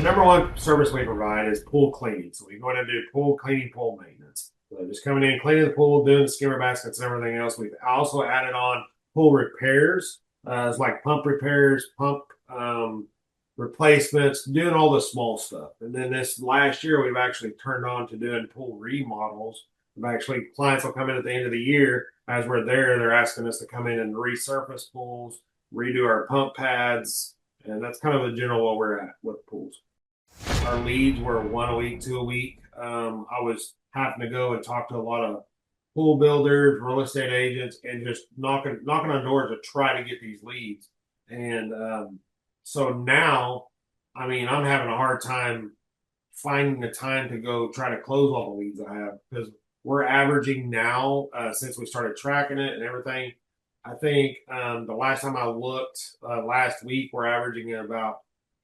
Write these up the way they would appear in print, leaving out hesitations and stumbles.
number one service we provide is pool cleaning. So we go in and do pool cleaning, pool maintenance. So just coming in, cleaning the pool, doing the skimmer baskets and everything else. We've also added on pool repairs. It's like pump repairs, pump replacements, doing all the small stuff. And then this last year, we've actually turned on to doing pool remodels. We've actually, clients will come in at the end of the year. As we're there, they're asking us to come in and resurface pools, redo our pump pads, and that's kind of the general where we're at with pools. Our leads were one a week, two a week. I was having to go and talk to a lot of pool builders, real estate agents, and just knocking on doors to try to get these leads. And so now, I mean, I'm having a hard time finding the time to go try to close all the leads I have because we're averaging now since we started tracking it and everything. I think the last time I looked last week, we're averaging about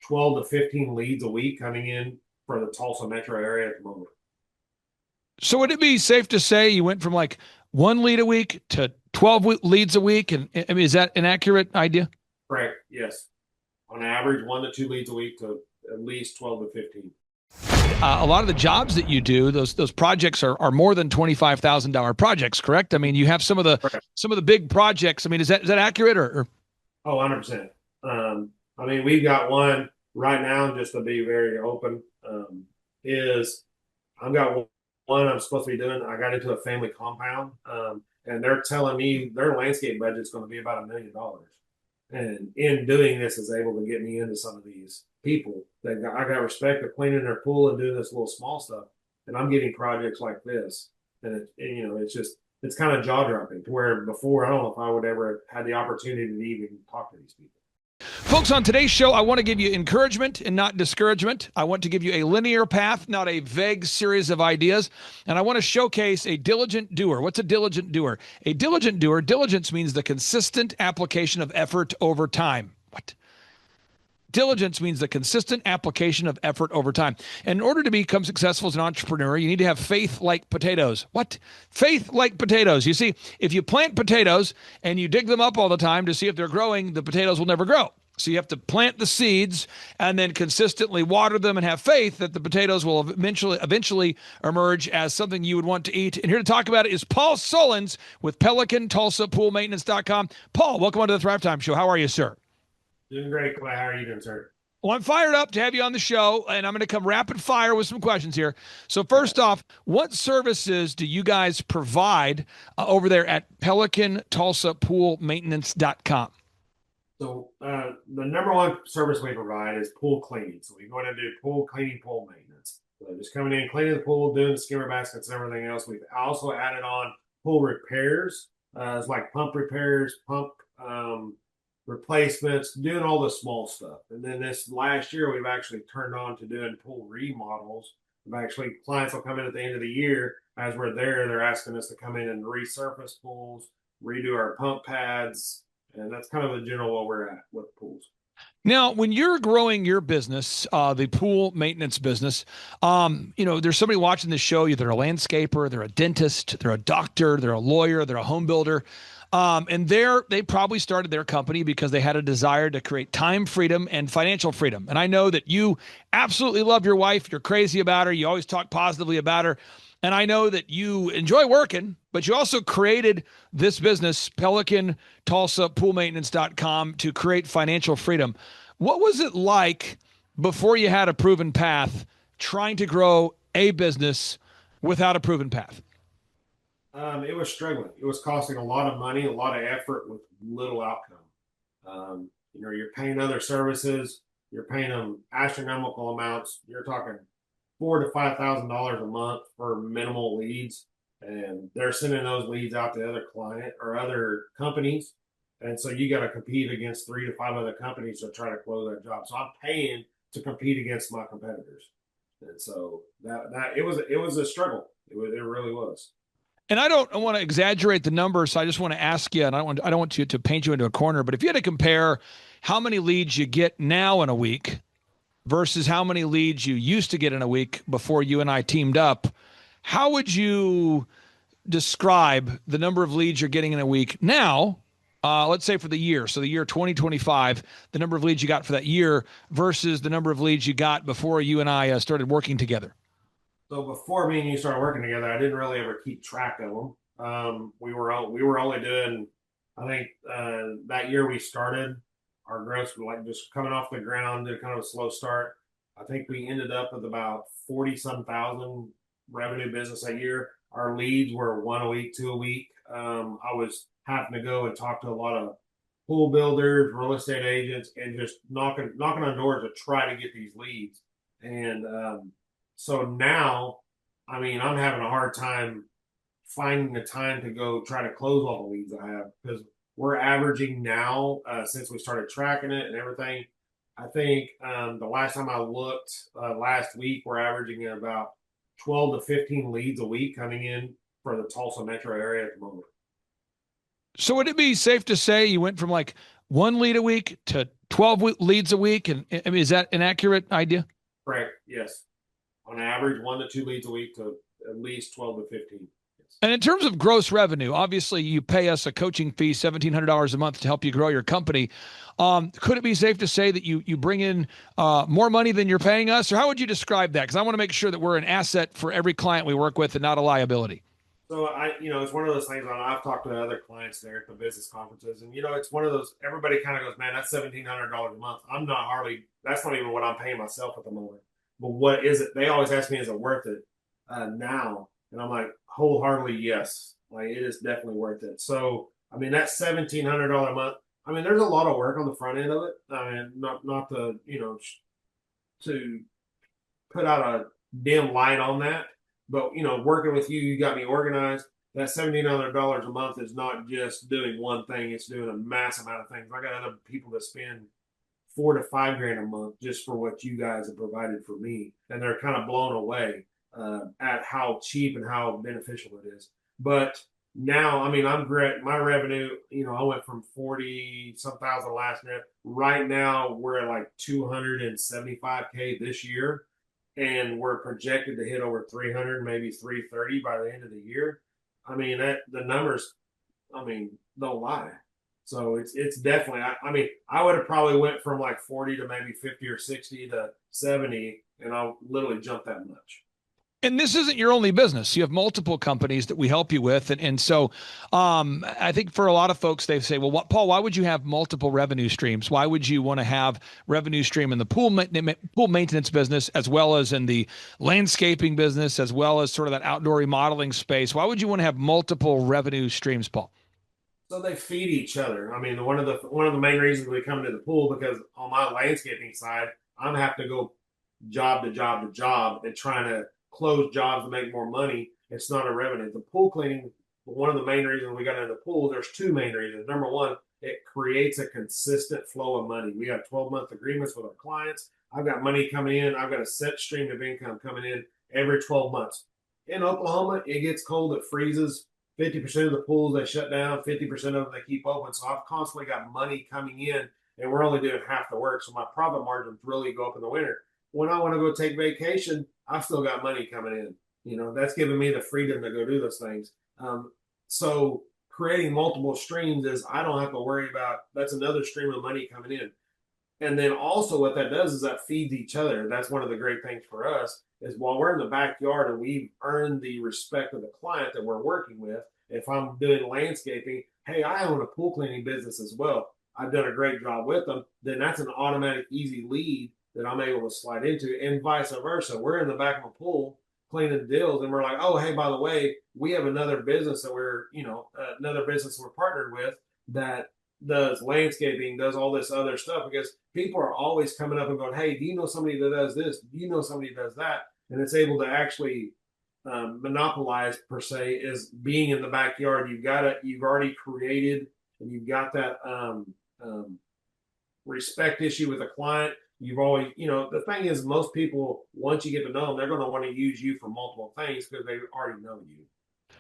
12 to 15 leads a week coming in for the Tulsa metro area at the moment. So would it be safe to say you went from like one lead a week to 12 leads a week? And I mean, is that an accurate idea? Correct. Yes. On average, one to two leads a week to at least 12 to 15. A lot of the jobs that you do, those projects are more than $25,000 projects, correct? I mean, you have Correct. some of the big projects. I mean, is that accurate or? Oh, 100%. I mean, we've got one right now, just to be very open, is I've got one I'm supposed to be doing. I got into a family compound, and they're telling me their landscape budget is going to be about $1 million. And in doing this, is able to get me into some of these people that I got respect of cleaning their pool and doing this little small stuff. And I'm getting projects like this, and it's just it's kind of jaw dropping to where before I don't know if I would ever have had the opportunity to even talk to these people. Folks, on today's show, I want to give you encouragement and not discouragement. I want to give you a linear path, not a vague series of ideas. And I want to showcase a diligent doer. What's a diligent doer? A diligent doer, diligence means the consistent application of effort over time. What? Diligence means the consistent application of effort over time. And in order to become successful as an entrepreneur, you need to have faith like potatoes. What? Faith like potatoes. You see, if you plant potatoes and you dig them up all the time to see if they're growing, the potatoes will never grow. So you have to plant the seeds and then consistently water them and have faith that the potatoes will eventually emerge as something you would want to eat. And here to talk about it is Paul Solons with Pelican Tulsa Pool Maintenance.com. Paul, welcome onto the Thrivetime Show. How are you, sir? Doing great, Clay. How are you doing, sir? Well, I'm fired up to have you on the show, and I'm going to come rapid fire with some questions here. So first off, what services do you guys provide over there at Pelican Tulsa Pool Maintenance.com? So the number one service we provide is pool cleaning. So we go in and do pool cleaning, pool maintenance. So just coming in, cleaning the pool, doing the skimmer baskets and everything else. We've also added on pool repairs. It's like pump repairs, pump replacements, doing all the small stuff. And then this last year, we've actually turned on to doing pool remodels. We've actually, clients will come in at the end of the year. As we're there, they're asking us to come in and resurface pools, redo our pump pads. And that's kind of the general where we're at with pools. Now, when you're growing your business, the pool maintenance business, there's somebody watching this show. They're a landscaper, they're a dentist, they're a doctor, they're a lawyer, they're a home builder. And they probably started their company because they had a desire to create time freedom and financial freedom. And I know that you absolutely love your wife. You're crazy about her. You always talk positively about her. And I know that you enjoy working, but you also created this business, Pelican Tulsa Pool Maintenance.com, to create financial freedom. What was it like before you had a proven path trying to grow a business without a proven path? It was struggling. It was costing a lot of money, a lot of effort with little outcome. You're paying other services, you're paying them astronomical amounts. You're talking $4,000 to $5,000 a month for minimal leads, and they're sending those leads out to other client or other companies, and so you got to compete against 3 to 5 other companies to try to close that job. So I'm paying to compete against my competitors, and so that it was a struggle. It really was. And I don't want to exaggerate the numbers, so I just want to ask you, and I don't want you to paint you into a corner, but if you had to compare how many leads you get now in a week versus how many leads you used to get in a week before you and I teamed up, how would you describe the number of leads you're getting in a week now let's say for the year. So the year 2025, the number of leads you got for that year versus the number of leads you got before you and I started working together. So before me and you started working together, I didn't really ever keep track of them. We were only doing, I think that year we started, our growth was like just coming off the ground, did kind of a slow start. I think we ended up with about 40 some thousand revenue business a year. Our leads were one a week, two a week. I was having to go and talk to a lot of pool builders, real estate agents, and just knocking on doors to try to get these leads. And so now, I mean, I'm having a hard time finding the time to go try to close all the leads I have because we're averaging now, since we started tracking it and everything. I think the last time I looked last week, we're averaging about 12 to 15 leads a week coming in for the Tulsa metro area at the moment. So would it be safe to say you went from like one lead a week to 12 leads a week? And I mean, is that an accurate idea? Correct. Yes. On average, one to two leads a week to at least 12 to 15. Yes. And in terms of gross revenue, obviously you pay us a coaching fee, $1,700 a month to help you grow your company. Could it be safe to say that you bring in more money than you're paying us? Or how would you describe that? Because I want to make sure that we're an asset for every client we work with and not a liability. So it's one of those things. I've talked to other clients there at the business conferences, and it's one of those. Everybody kind of goes, "Man, that's $1,700 a month." I'm not hardly. That's not even what I'm paying myself at the moment. But what is it? They always ask me, "Is it worth it now?" And I'm like, wholeheartedly, yes. Like it is definitely worth it. So I mean, that's $1,700 a month. I mean, there's a lot of work on the front end of it. I mean, not to to put out a dim light on that. But working with you, you got me organized. That $1,700 a month is not just doing one thing; it's doing a mass amount of things. I got other people that spend 4 to 5 grand a month just for what you guys have provided for me, and they're kind of blown away at how cheap and how beneficial it is. But now, I mean, I'm great. My revenue, I went from 40 some thousand last year. Right now, we're at like 275K this year, and we're projected to hit over 300, maybe 330 by the end of the year. I mean, the numbers, I mean, don't lie. So it's definitely. I mean, I would have probably went from like 40 to maybe 50 or 60 to 70, and I'll literally jump that much. And this isn't your only business. You have multiple companies that we help you with. And so I think for a lot of folks, they say, well, Paul, why would you have multiple revenue streams? Why would you want to have revenue stream in the pool maintenance business, as well as in the landscaping business, as well as sort of that outdoor remodeling space? Why would you want to have multiple revenue streams, Paul? So they feed each other. I mean, one of the main reasons we come to the pool because on my landscaping side, I'm having to go job to job to job and trying to close jobs to make more money. It's not a revenue. The pool cleaning, one of the main reasons we got into the pool, there's two main reasons. Number one, it creates a consistent flow of money. We have 12-month agreements with our clients. I've got money coming in. I've got a set stream of income coming in every 12 months. In Oklahoma, it gets cold. It freezes. 50% of the pools they shut down. 50% of them they keep open. So I've constantly got money coming in, and we're only doing half the work. So my profit margins really go up in the winter. When I want to go take vacation, I've still got money coming in. That's giving me the freedom to go do those things. So creating multiple streams is I don't have to worry about that's another stream of money coming in. And then also what that does is that feeds each other. That's one of the great things for us is while we're in the backyard and we've earned the respect of the client that we're working with, if I'm doing landscaping, hey, I own a pool cleaning business as well. I've done a great job with them. Then that's an automatic easy lead that I'm able to slide into, and vice versa. We're in the back of a pool cleaning deals, and we're like, oh, hey, by the way, we have another business that another business we're partnered with that does landscaping, does all this other stuff because people are always coming up and going, hey, do you know somebody that does this? Do you know somebody that does that? And it's able to actually monopolize per se is being in the backyard. You've already created, and you've got that respect issue with a client. You've always, the thing is, most people, once you get to know them, they're going to want to use you for multiple things because they already know you.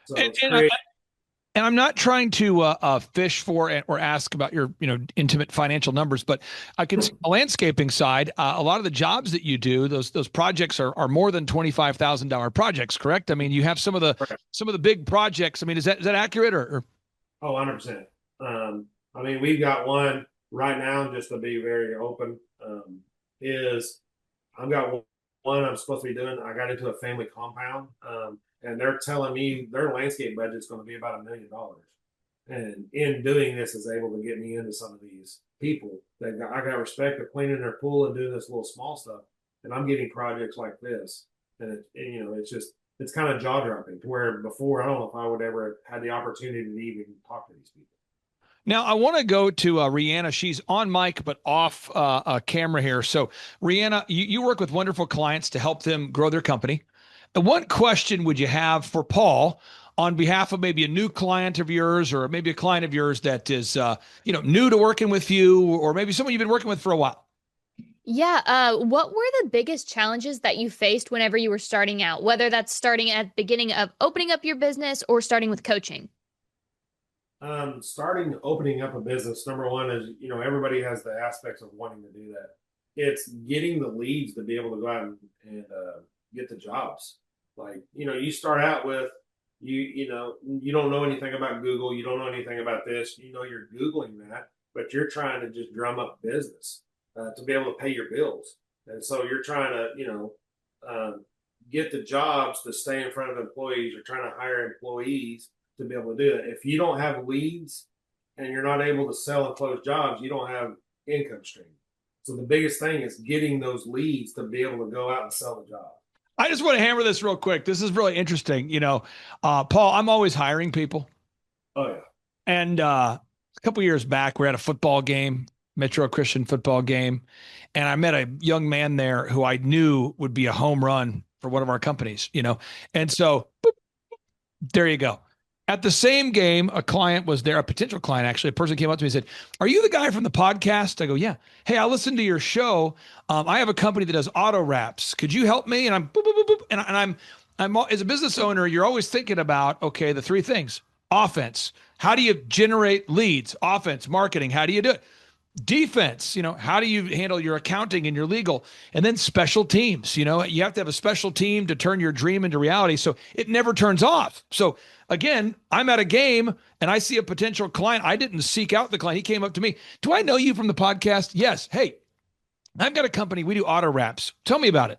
So And, it's and, I, great. and I'm not trying to fish for or ask about your, intimate financial numbers, but I can see on the landscaping side, a lot of the jobs that you do, those projects are more than $25,000 projects, correct? I mean, you have some of the big projects. I mean, is that accurate or? Oh, 100%. I mean, we've got one right now, just to be very open, is I've got one I'm supposed to be doing. I got into a family compound, and they're telling me their landscape budget is going to be about $1 million. And in doing this, is able to get me into some of these people that I got respect of cleaning their pool and doing this little small stuff. And I'm getting projects like this, and it's just it's kind of jaw dropping to where before I don't know if I would ever had the opportunity to even talk to these people. Now, I want to go to Rihanna. She's on mic, but off camera here. So, Rihanna, you work with wonderful clients to help them grow their company. And what question would you have for Paul on behalf of maybe a new client of yours, or maybe a client of yours that is, new to working with you, or maybe someone you've been working with for a while? Yeah, what were the biggest challenges that you faced whenever you were starting out, whether that's starting at the beginning of opening up your business or starting with coaching? Starting opening up a business, number one is everybody has the aspects of wanting to do that. It's getting the leads to be able to go out and get the jobs. Like you start out with you don't know anything about Google, you don't know anything about this. You're googling that, but you're trying to just drum up business to be able to pay your bills, and so you're trying to get the jobs to stay in front of employees. You're trying to hire employees to be able to do it. If you don't have leads and you're not able to sell and close jobs, you don't have income stream. So the biggest thing is getting those leads to be able to go out and sell the job. I just want to hammer this real quick. This is really interesting. Paul, I'm always hiring people. Oh yeah. And a couple years back, we're at a football game, Metro Christian football game, and I met a young man there who I knew would be a home run for one of our companies. And so boop, there you go. At the same game, a client was there, a potential client, actually. A person came up to me and said, "Are you the guy from the podcast?" I go, "Yeah." "Hey, I listened to your show. I have a company that does auto wraps. Could you help me?" And I'm boop, boop, boop, boop. And I'm as a business owner, you're always thinking about, okay, the three things: offense. How do you generate leads? Offense, marketing. How do you do it? Defense, how do you handle your accounting and your legal? And then special teams, you have to have a special team to turn your dream into reality, so it never turns off. So again, I'm at a game and I see a potential client. I didn't seek out the client. He came up to me. "Do I know you from the podcast?" "Yes." "Hey, I've got a company. We do auto wraps. Tell me about it."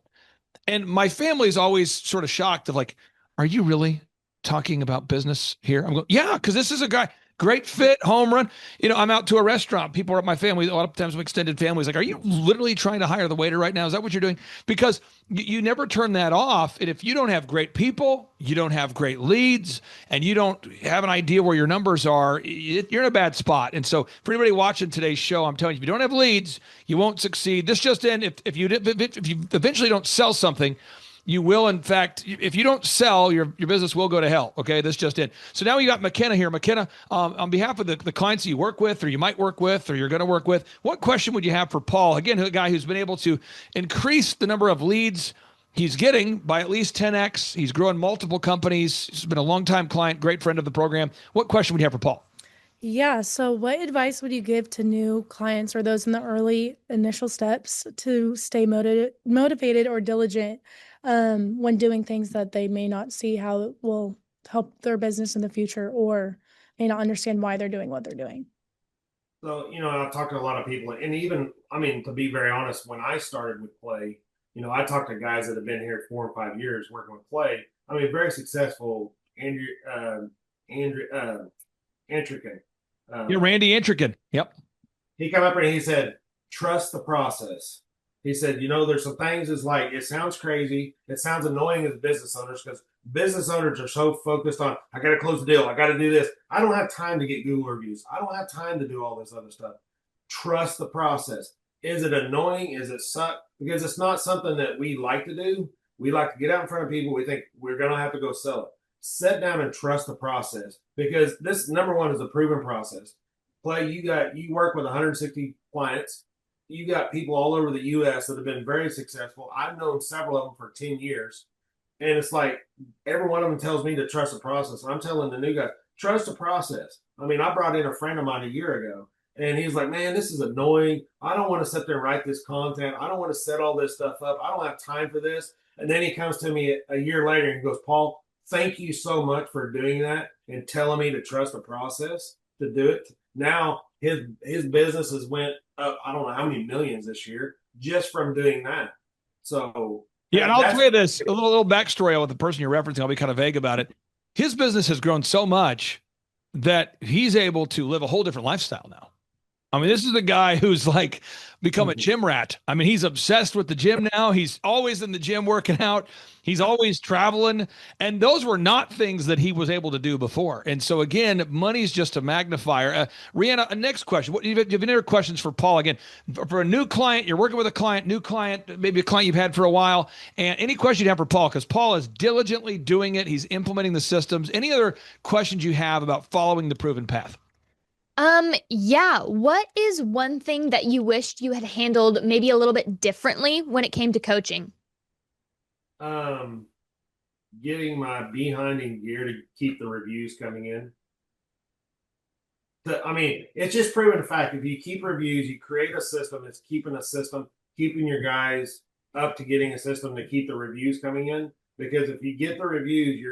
And my family is always sort of shocked of like, "Are you really talking about business here?" I'm going, "Yeah, because this is a guy, great fit, home run." I'm out to a restaurant. People are at my family. A lot of times my extended family is like, "Are you literally trying to hire the waiter right now? Is that what you're doing?" Because you never turn that off. And if you don't have great people, you don't have great leads, and you don't have an idea where your numbers are, you're in a bad spot. And so for anybody watching today's show, I'm telling you, if you don't have leads, you won't succeed. This just in, if you eventually don't sell something, you will, in fact, if you don't sell, your business will go to hell. Okay, this just in. So now you got McKenna here. McKenna, on behalf of the clients you work with, or you might work with, or you're going to work with, what question would you have for Paul? Again, a guy who's been able to increase the number of leads he's getting by at least 10x. He's growing multiple companies. He's been a longtime client, great friend of the program. What question would you have for Paul? Yeah. So, what advice would you give to new clients or those in the early initial steps to stay motivated or diligent when doing things that they may not see how it will help their business in the future or may not understand why they're doing what they're doing? So, I've talked to a lot of people, and even, I mean, to be very honest, when I started with Clay, I talked to guys that have been here 4 or 5 years working with Clay. I mean, very successful. Andrew Antrican. Yeah, Randy Intrican. Yep. He come up and he said, "Trust the process." He said, "There's some things. It's like it sounds crazy. It sounds annoying as business owners because business owners are so focused on I got to close the deal. I got to do this. I don't have time to get Google reviews. I don't have time to do all this other stuff. Trust the process. Is it annoying? Is it suck? Because it's not something that we like to do. We like to get out in front of people. We think we're going to have to go sell it. Sit down and trust the process, because this, number one, is a proven process. Clay, you work with 160 clients. You got people all over the U.S. that have been very successful. I've known several of them for 10 years. And it's like every one of them tells me to trust the process. I'm telling the new guys, trust the process. I mean, I brought in a friend of mine a year ago, and he's like, "Man, this is annoying. I don't want to sit there and write this content. I don't want to set all this stuff up. I don't have time for this." And then he comes to me a year later and goes, "Paul, thank you so much for doing that and telling me to trust the process to do it, Now his businesses went up, I don't know how many millions this year just from doing that. So Yeah, and I'll that's tell you this, a little backstory with the person you're referencing. I'll be kind of vague about it. His business has grown so much that he's able to live a whole different lifestyle now. I mean, this is a guy who's like become a gym rat. I mean, he's obsessed with the gym now. He's always in the gym working out. He's always traveling. And those were not things that he was able to do before. And so, again, money's just a magnifier. Rihanna, next question. Do you have any other questions for Paul? Again, for a new client, you're working with a client, new client, maybe a client you've had for a while. And any question you have for Paul, because Paul is diligently doing it. He's implementing the systems. Any other questions you have about following the proven path? Yeah. What is one thing that you wished you had handled maybe a little bit differently when it came to coaching? um getting my behind in gear to keep the reviews coming in. I mean, it's just proven a fact. If you keep reviews, you create a system. It's keeping a system, keeping your guys up to getting a system to keep the reviews coming in. Because if you get the reviews,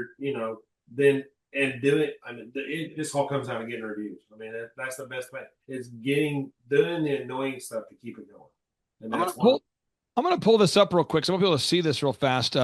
then and do it. I mean, this all comes out of getting reviews. I mean, that's the best way. Is doing the annoying stuff to keep it going, and I'm gonna that's one. pull. I'm going to pull this up real quick so I want people to see this real fast.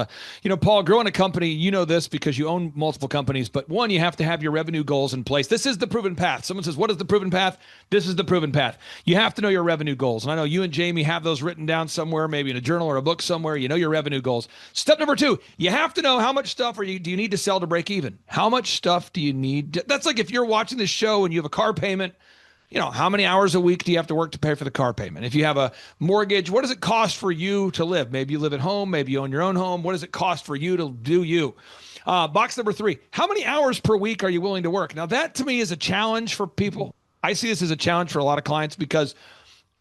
Paul, growing a company, you know this because you own multiple companies, but one, you have to have your revenue goals in place. This is the proven path. Someone says, what is the proven path? This is the proven path. You have to know your revenue goals. And I know you and Jamie have those written down somewhere, maybe in a journal or a book somewhere. You know your revenue goals. Step number 2, you have to know how much stuff do you need to sell to break even? How much stuff do you need? That's like if you're watching this show and you have a car payment. How many hours a week do you have to work to pay for the car payment? If you have a mortgage, what does it cost for you to live? Maybe you live at home, maybe you own your own home. What does it cost for you to do you? Box number 3, how many hours per week are you willing to work? Now, that to me is a challenge for people. I see this as a challenge for a lot of clients because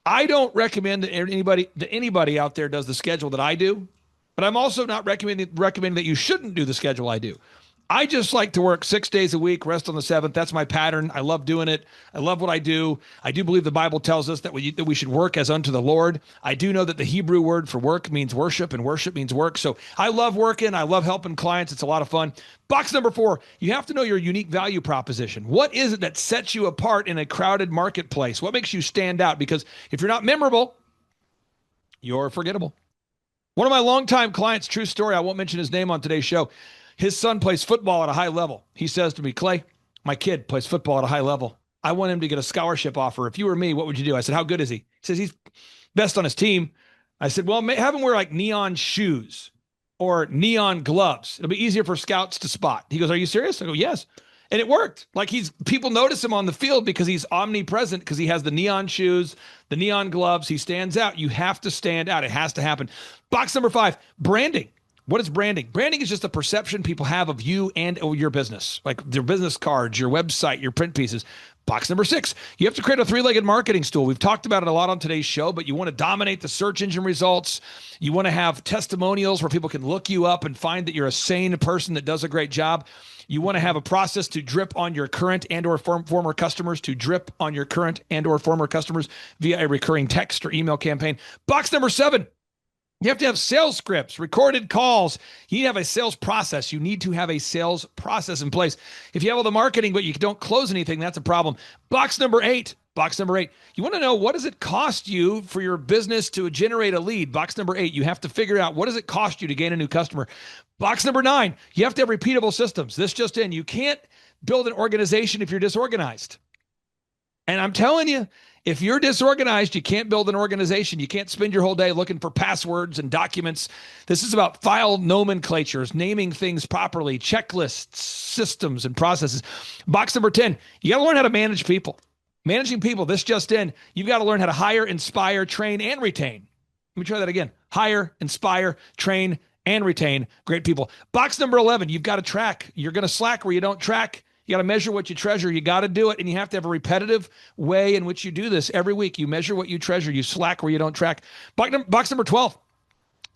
I don't recommend that anybody out there does the schedule that I do, but I'm also not recommending that you shouldn't do the schedule I do. I just like to work 6 days a week, rest on the 7th. That's my pattern. I love doing it. I love what I do. I do believe the Bible tells us that we should work as unto the Lord. I do know that the Hebrew word for work means worship, and worship means work. So I love working. I love helping clients. It's a lot of fun. Box number 4, you have to know your unique value proposition. What is it that sets you apart in a crowded marketplace? What makes you stand out? Because if you're not memorable, you're forgettable. One of my longtime clients, true story, I won't mention his name on today's show. His son plays football at a high level. He says to me, Clay, my kid plays football at a high level. I want him to get a scholarship offer. If you were me, what would you do? I said, how good is he? He says, he's best on his team. I said, well, have him wear like neon shoes or neon gloves. It'll be easier for scouts to spot. He goes, are you serious? I go, yes. And it worked. Like people notice him on the field because he's omnipresent, because he has the neon shoes, the neon gloves. He stands out. You have to stand out. It has to happen. Box number 5, branding. What is branding? Branding is just the perception people have of you and your business, like their business cards, your website, your print pieces. Box number 6, you have to create a 3-legged marketing stool. We've talked about it a lot on today's show, but you want to dominate the search engine results. You want to have testimonials where people can look you up and find that you're a sane person that does a great job. You want to have a process to drip on your current and or former customers, via a recurring text or email campaign. Box number 7, you have to have sales scripts, recorded calls. You need to have a sales process. You need to have a sales process in place. If you have all the marketing, but you don't close anything, that's a problem. Box number 8. You want to know, what does it cost you for your business to generate a lead? Box number 8. You have to figure out, what does it cost you to gain a new customer? Box number 9. You have to have repeatable systems. This just in. You can't build an organization if you're disorganized. And I'm telling you, if you're disorganized, you can't build an organization. You can't spend your whole day looking for passwords and documents. This is about file nomenclatures, naming things properly, checklists, systems, and processes. Box number 10, you got to learn how to manage people. Managing people, this just in, you've got to learn how to hire, inspire, train, and retain. Let me try that again. Hire, inspire, train, and retain great people. Box number 11, you've got to track. You're going to slack where you don't track. You got to measure what you treasure. You got to do it. And you have to have a repetitive way in which you do this every week. You measure what you treasure. You slack where you don't track. Box number 12.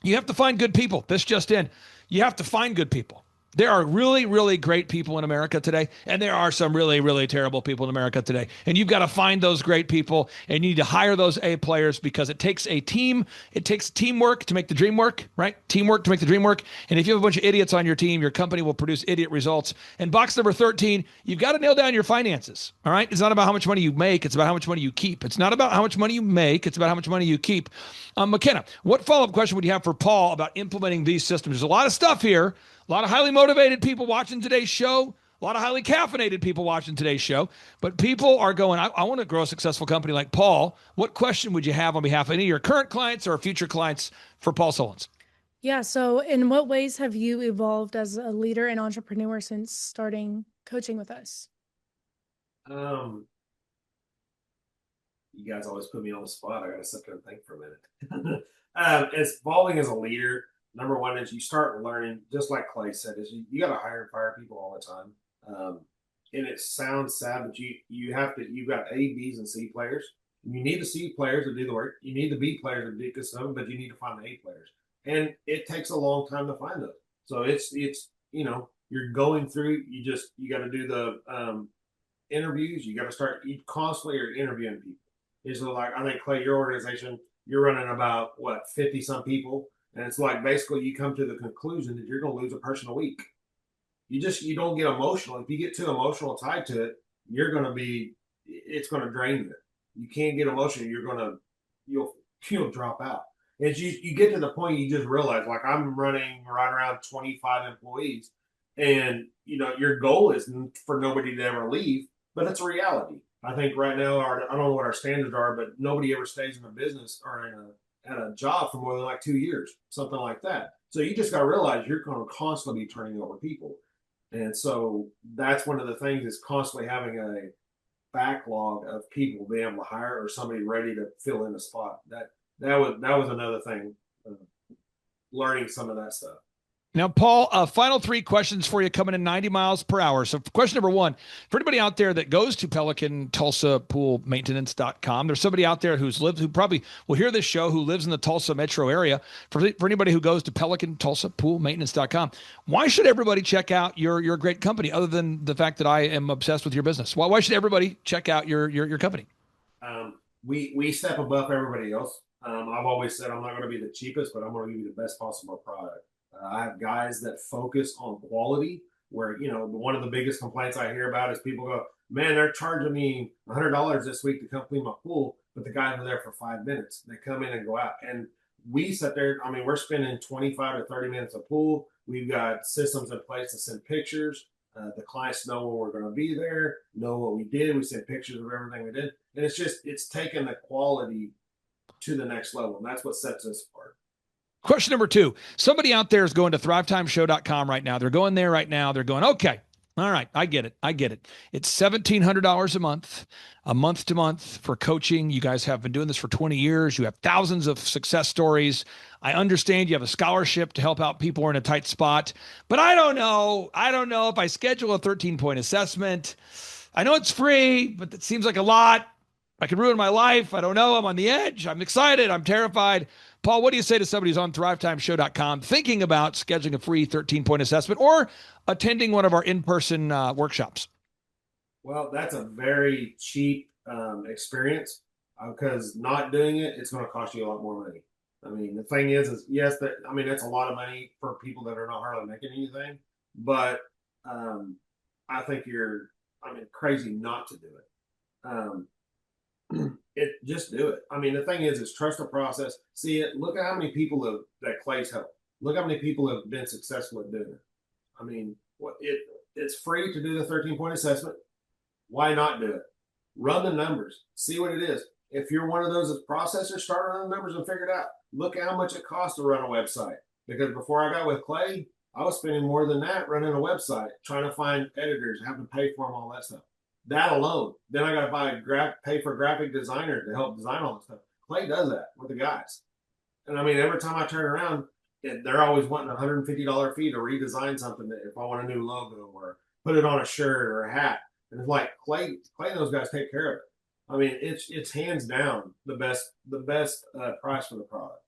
You have to find good people. This just in. You have to find good people. There are really, really great people in America today, and there are some really, really terrible people in America today. And you've got to find those great people, and you need to hire those A players because it takes a team. It takes teamwork to make the dream work, right? Teamwork to make the dream work. And if you have a bunch of idiots on your team, your company will produce idiot results. And box number 13, you've got to nail down your finances, all right? It's not about how much money you make. It's about how much money you keep. It's not about how much money you make. It's about how much money you keep. McKenna, what follow-up question would you have for Paul about implementing these systems? There's a lot of stuff here. A lot of highly motivated people watching today's show, a lot of highly caffeinated people watching today's show, but people are going, I want to grow a successful company like Paul. What question would you have on behalf of any of your current clients or future clients for Paul Solons? Yeah. So in what ways have you evolved as a leader and entrepreneur since starting coaching with us? You guys always put me on the spot. I got to sit there and think for a minute. As evolving as a leader, number one is you start learning, just like Clay said, is you got to hire and fire people all the time. And it sounds sad, but you've got A, B's, and C players. You need the C players to do the work. You need the B players to do good stuff, but you need to find the A players. And it takes a long time to find those. So it's you're going through. You got to do the interviews. You got to start. You constantly are interviewing people. It's like, I think, Clay, your organization, you're running about 50 some people. And it's like, basically you come to the conclusion that you're going to lose a person a week. You don't get emotional. If you get too emotional tied to it, it's going to drain you. You can't get emotional. You'll drop out. As you get to the point, you just realize, like, I'm running right around 25 employees, and your goal is for nobody to ever leave, but it's a reality. I think right now, I don't know what our standards are, but nobody ever stays in a business or at a job for more than like 2 years, something like that. So you just got to realize you're going to constantly be turning over people. And so that's one of the things, is constantly having a backlog of people being able to hire, or somebody ready to fill in a spot. That was another thing, learning some of that stuff. Now, Paul, final 3 questions for you coming in 90 miles per hour. So question number 1, for anybody out there that goes to Pelican Tulsa Pool Maintenance.com, there's somebody out there who probably will hear this show, who lives in the Tulsa metro area. For anybody who goes to Pelican Tulsa Pool Maintenance.com, why should everybody check out your great company, other than the fact that I am obsessed with your business? Why should everybody check out your company? We step above everybody else. I've always said I'm not going to be the cheapest, but I'm going to give you the best possible product. I have guys that focus on quality, where, one of the biggest complaints I hear about is people go, man, they're charging me $100 this week to come clean my pool, but the guys are there for 5 minutes. They come in and go out. And we sit there, we're spending 25 to 30 minutes a pool. We've got systems in place to send pictures. The clients know when we're going to be there, know what we did. We send pictures of everything we did. And it's taking the quality to the next level. And that's what sets us apart. Question number 2. Somebody out there is going to thrivetimeshow.com right now. They're going there right now. They're going, okay, all right, I get it. It's $1,700 a month to month for coaching. You guys have been doing this for 20 years. You have thousands of success stories. I understand you have a scholarship to help out people who are in a tight spot, but I don't know if I schedule a 13-point assessment. I know it's free, but it seems like a lot. I could ruin my life. I don't know. I'm on the edge. I'm excited. I'm terrified. Paul, what do you say to somebody who's on thrivetimeshow.com thinking about scheduling a free 13-point assessment or attending one of our in-person workshops? Well, that's a very cheap experience, because not doing it's going to cost you a lot more money. The thing is yes, that's a lot of money for people that are not hardly making anything, but I think you're crazy not to do it. Just do it. The thing is trust the process. See it. Look at how many people that Clay's helped. Look how many people have been successful at doing it. It's free to do the 13-point assessment. Why not do it? Run the numbers. See what it is. If you're one of those processors, start running the numbers and figure it out. Look at how much it costs to run a website. Because before I got with Clay, I was spending more than that running a website, trying to find editors, having to pay for them, all that stuff. That alone. Then I got to pay for a graphic designer to help design all this stuff. Clay does that with the guys. And every time I turn around, they're always wanting a $150 fee to redesign something, if I want a new logo or put it on a shirt or a hat. And it's like Clay and those guys take care of it. It's hands down the best price for the product.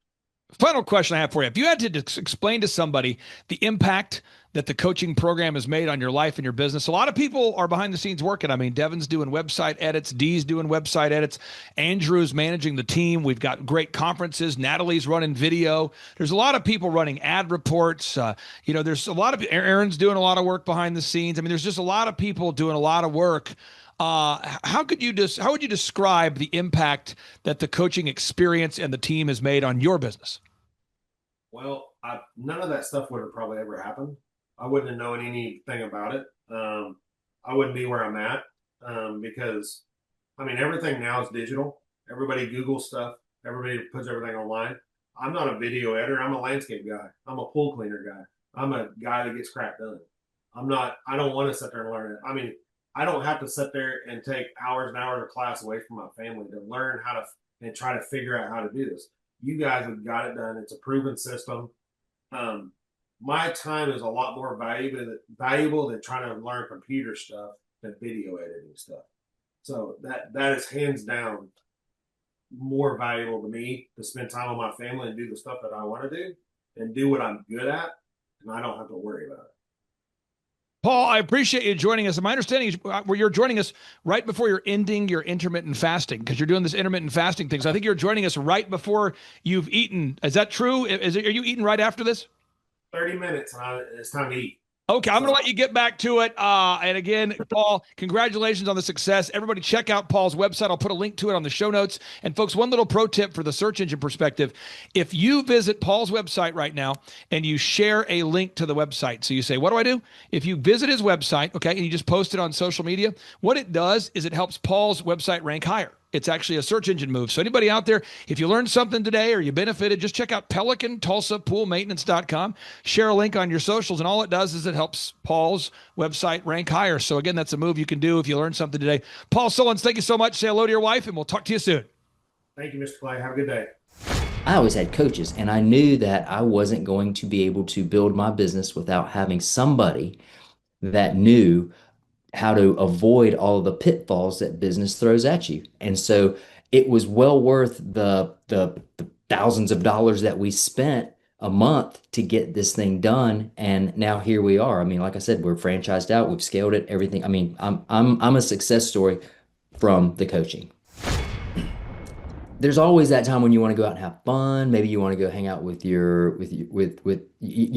Final question I have for you. If you had to explain to somebody the impact that the coaching program has made on your life and your business, a lot of people are behind the scenes working. I mean, Devin's doing website edits, Dee's doing website edits, Andrew's managing the team. We've got great conferences. Natalie's running video. There's a lot of people running ad reports. There's a lot of Aaron's doing a lot of work behind the scenes. I mean, there's just a lot of people doing a lot of work. How would you describe the impact that the coaching experience and the team has made on your business? Well, none of that stuff would have probably ever happened. I wouldn't have known anything about it. I wouldn't be where I'm at because, I mean, everything now is digital. Everybody Googles stuff. Everybody puts everything online. I'm not a video editor. I'm a landscape guy. I'm a pool cleaner guy. I'm a guy that gets crap done. I don't want to sit there and learn it. I mean, I don't have to sit there and take hours and hours of class away from my family to learn how to and try to figure out how to do this. You guys have got it done. It's a proven system. My time is a lot more valuable than trying to learn computer stuff than video editing stuff. So that is hands down more valuable to me to spend time with my family and do the stuff that I want to do and do what I'm good at, and I don't have to worry about it. Paul, I appreciate you joining us. My understanding is where you're joining us right before you're ending your intermittent fasting because you're doing this intermittent fasting thing. So I think you're joining us right before you've eaten. Is that true? Are you eating right after this? 30 minutes and it's time to eat. Okay, I'm going to let you get back to it. And again, Paul, congratulations on the success. Everybody check out Paul's website. I'll put a link to it on the show notes. And folks, one little pro tip for the search engine perspective. If you visit Paul's website right now and you share a link to the website, so you say, what do I do? If you visit his website, okay, and you just post it on social media, what it does is it helps Paul's website rank higher. It's actually a search engine move. So anybody out there, if you learned something today or you benefited, just check out PelicanTulsaPoolMaintenance.com. Share a link on your socials, and all it does is it helps Paul's website rank higher. So again, that's a move you can do if you learned something today. Paul Sullins, thank you so much. Say hello to your wife, and we'll talk to you soon. Thank you, Mr. Clay. Have a good day. I always had coaches, and I knew that I wasn't going to be able to build my business without having somebody that knew how to avoid all of the pitfalls that business throws at you. And so it was well worth the thousands of dollars that we spent a month to get this thing done. And now here we are. I mean, like I said, we're franchised out, we've scaled it, everything. I mean, I'm a success story from the coaching. There's always that time when you want to go out and have fun. Maybe you want to go hang out with you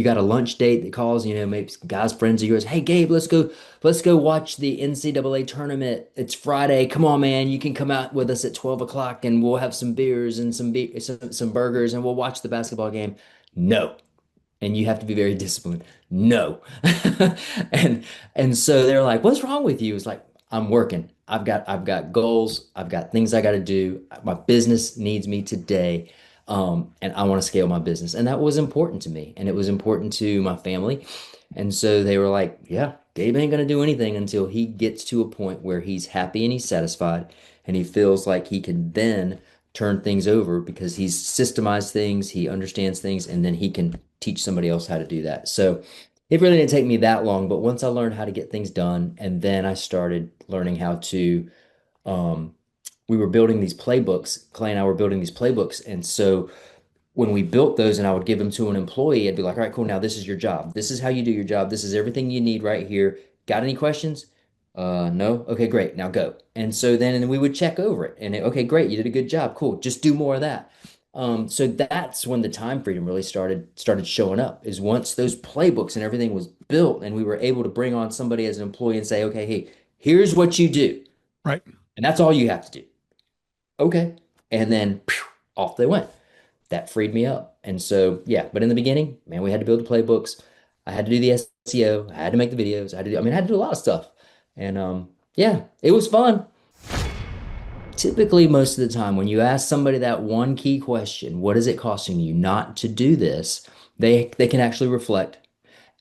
got a lunch date that calls, maybe some guys, friends of yours. Hey, Gabe, let's go watch the NCAA tournament. It's Friday. Come on, man. You can come out with us at 12 o'clock and we'll have some beers and some burgers and we'll watch the basketball game. No. And you have to be very disciplined. No. And so they're like, what's wrong with you? It's like, I'm working. I've got goals. I've got things I got to do. My business needs me today. And I want to scale my business. And that was important to me. And it was important to my family. And so they were like, yeah, Gabe ain't going to do anything until he gets to a point where he's happy and he's satisfied and he feels like he can then turn things over because he's systemized things, he understands things, and then he can teach somebody else how to do that. So it really didn't take me that long, but once I learned how to get things done, and then I started learning how to, we were building these playbooks, Clay and I were building these playbooks. And so when we built those and I would give them to an employee, I'd be like, all right, cool. Now this is your job. This is how you do your job. This is everything you need right here. Got any questions? No. Okay, great. Now go. And so then we would check over it and okay, great. You did a good job. Cool. Just do more of that. So that's when the time freedom really started showing up is once those playbooks and everything was built and we were able to bring on somebody as an employee and say, okay, hey, here's what you do. Right. And that's all you have to do. Okay. And then off they went. That freed me up. And so, yeah, but in the beginning, man, we had to build the playbooks. I had to do the SEO. I had to make the videos. I had to do a lot of stuff. And yeah, it was fun. Typically, most of the time, when you ask somebody that one key question, what is it costing you not to do this? They can actually reflect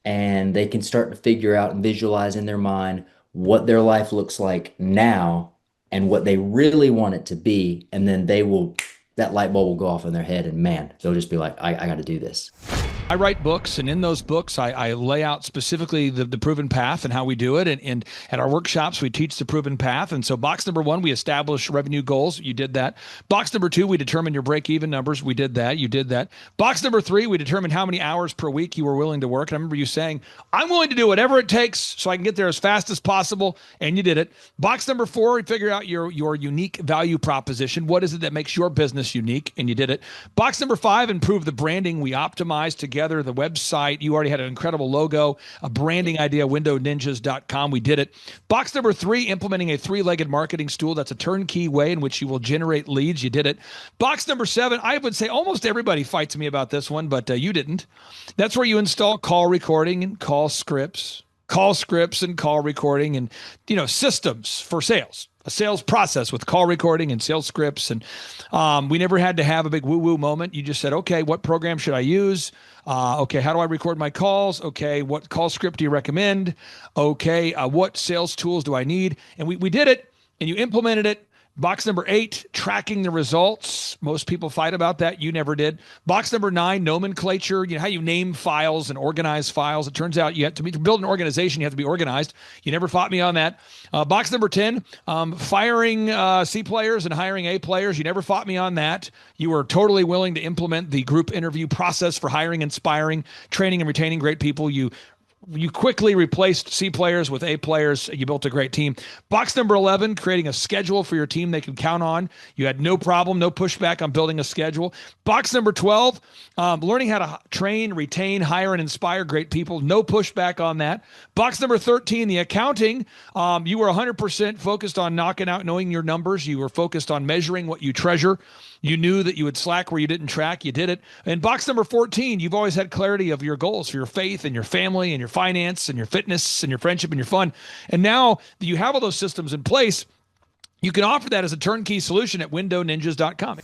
and they can start to figure out and visualize in their mind what their life looks like now and what they really want it to be. And then that light bulb will go off in their head and man, they'll just be like, I got to do this. I write books, and in those books, I lay out specifically the proven path and how we do it. And at our workshops, we teach the proven path. And so, box number one, we establish revenue goals. You did that. Box number two, we determine your break-even numbers. We did that. You did that. Box number three, we determined how many hours per week you were willing to work. And I remember you saying, "I'm willing to do whatever it takes so I can get there as fast as possible." And you did it. Box number four, we figure out your unique value proposition. What is it that makes your business unique? And you did it. Box number five, improve the branding. We optimized together the website. You already had an incredible logo, a branding idea, windowninjas.com. We did it. Box number three, implementing a three-legged marketing stool. That's a turnkey way in which you will generate leads. You did it. Box number seven, I would say almost everybody fights me about this one, but you didn't. That's where you install call recording and call scripts and call recording and, systems for sales. A sales process with call recording and sales scripts. And we never had to have a big woo-woo moment. You just said, okay, what program should I use? Okay, how do I record my calls? Okay, what call script do you recommend? Okay, what sales tools do I need? And we did it, and you implemented it. Box number 8, tracking the results. Most people fight about that. You never did. Box number 9, nomenclature. How you name files and organize files. It turns out you have to build an organization. You have to be organized. You never fought me on that. Box number 10, firing C players and hiring A players. You never fought me on that. You were totally willing to implement the group interview process for hiring, inspiring, training, and retaining great people. You quickly replaced C players with A players. You built a great team. Box number 11, creating a schedule for your team they can count on. You had no problem, no pushback on building a schedule. Box number 12, learning how to train, retain, hire, and inspire great people. No pushback on that. Box number 13, the accounting. You were 100% focused on knocking out, knowing your numbers. You were focused on measuring what you treasure. You knew that you would slack where you didn't track. You did it. And box number 14, you've always had clarity of your goals for your faith and your family and your finance and your fitness and your friendship and your fun. And now that you have all those systems in place, you can offer that as a turnkey solution at windowninjas.com.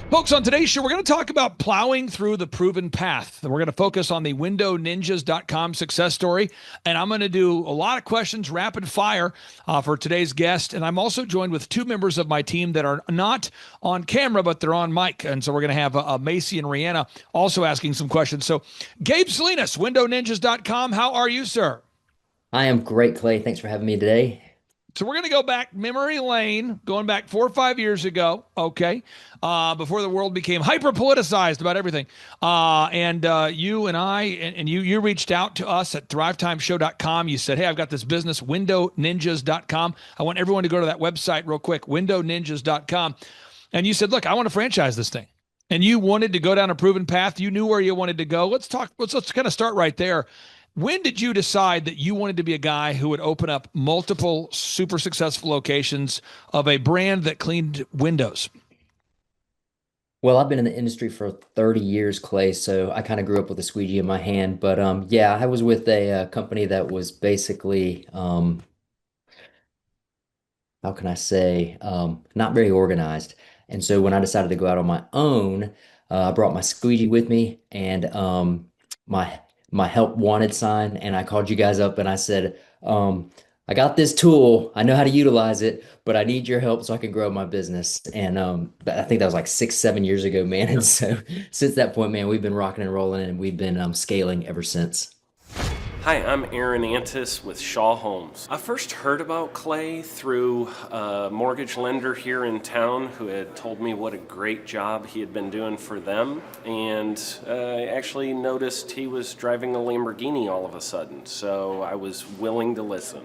Folks, on today's show, we're going to talk about plowing through the proven path. We're going to focus on the windowninjas.com success story. And I'm going to do a lot of questions, rapid fire, for today's guest. And I'm also joined with 2 members of my team that are not on camera, but they're on mic. And so we're going to have Macy and Rihanna also asking some questions. So Gabe Salinas, windowninjas.com. How are you, sir? I am great, Clay. Thanks for having me today. So we're going to go back memory lane, going back 4 or 5 years ago, okay, before the world became hyper-politicized about everything. You and I, and you reached out to us at thrivetimeshow.com. You said, hey, I've got this business, windowninjas.com. I want everyone to go to that website real quick, windowninjas.com. And you said, look, I want to franchise this thing. And you wanted to go down a proven path. You knew where you wanted to go. Let's kind of start right there. When did you decide that you wanted to be a guy who would open up multiple super successful locations of a brand that cleaned windows? Well, I've been in the industry for 30 years, Clay, so I kind of grew up with a squeegee in my hand. But yeah, I was with a company that was basically, how can I say, not very organized. And so when I decided to go out on my own, I brought my squeegee with me and my help wanted sign, and I called you guys up and I said, I got this tool. I know how to utilize it, but I need your help so I can grow my business. And I think that was like 6, 7 years ago, man. And so since that point, man, we've been rocking and rolling, and we've been scaling ever since. Hi, I'm Aaron Antis with Shaw Homes. I first heard about Clay through a mortgage lender here in town who had told me what a great job he had been doing for them, and I actually noticed he was driving a Lamborghini all of a sudden, so I was willing to listen.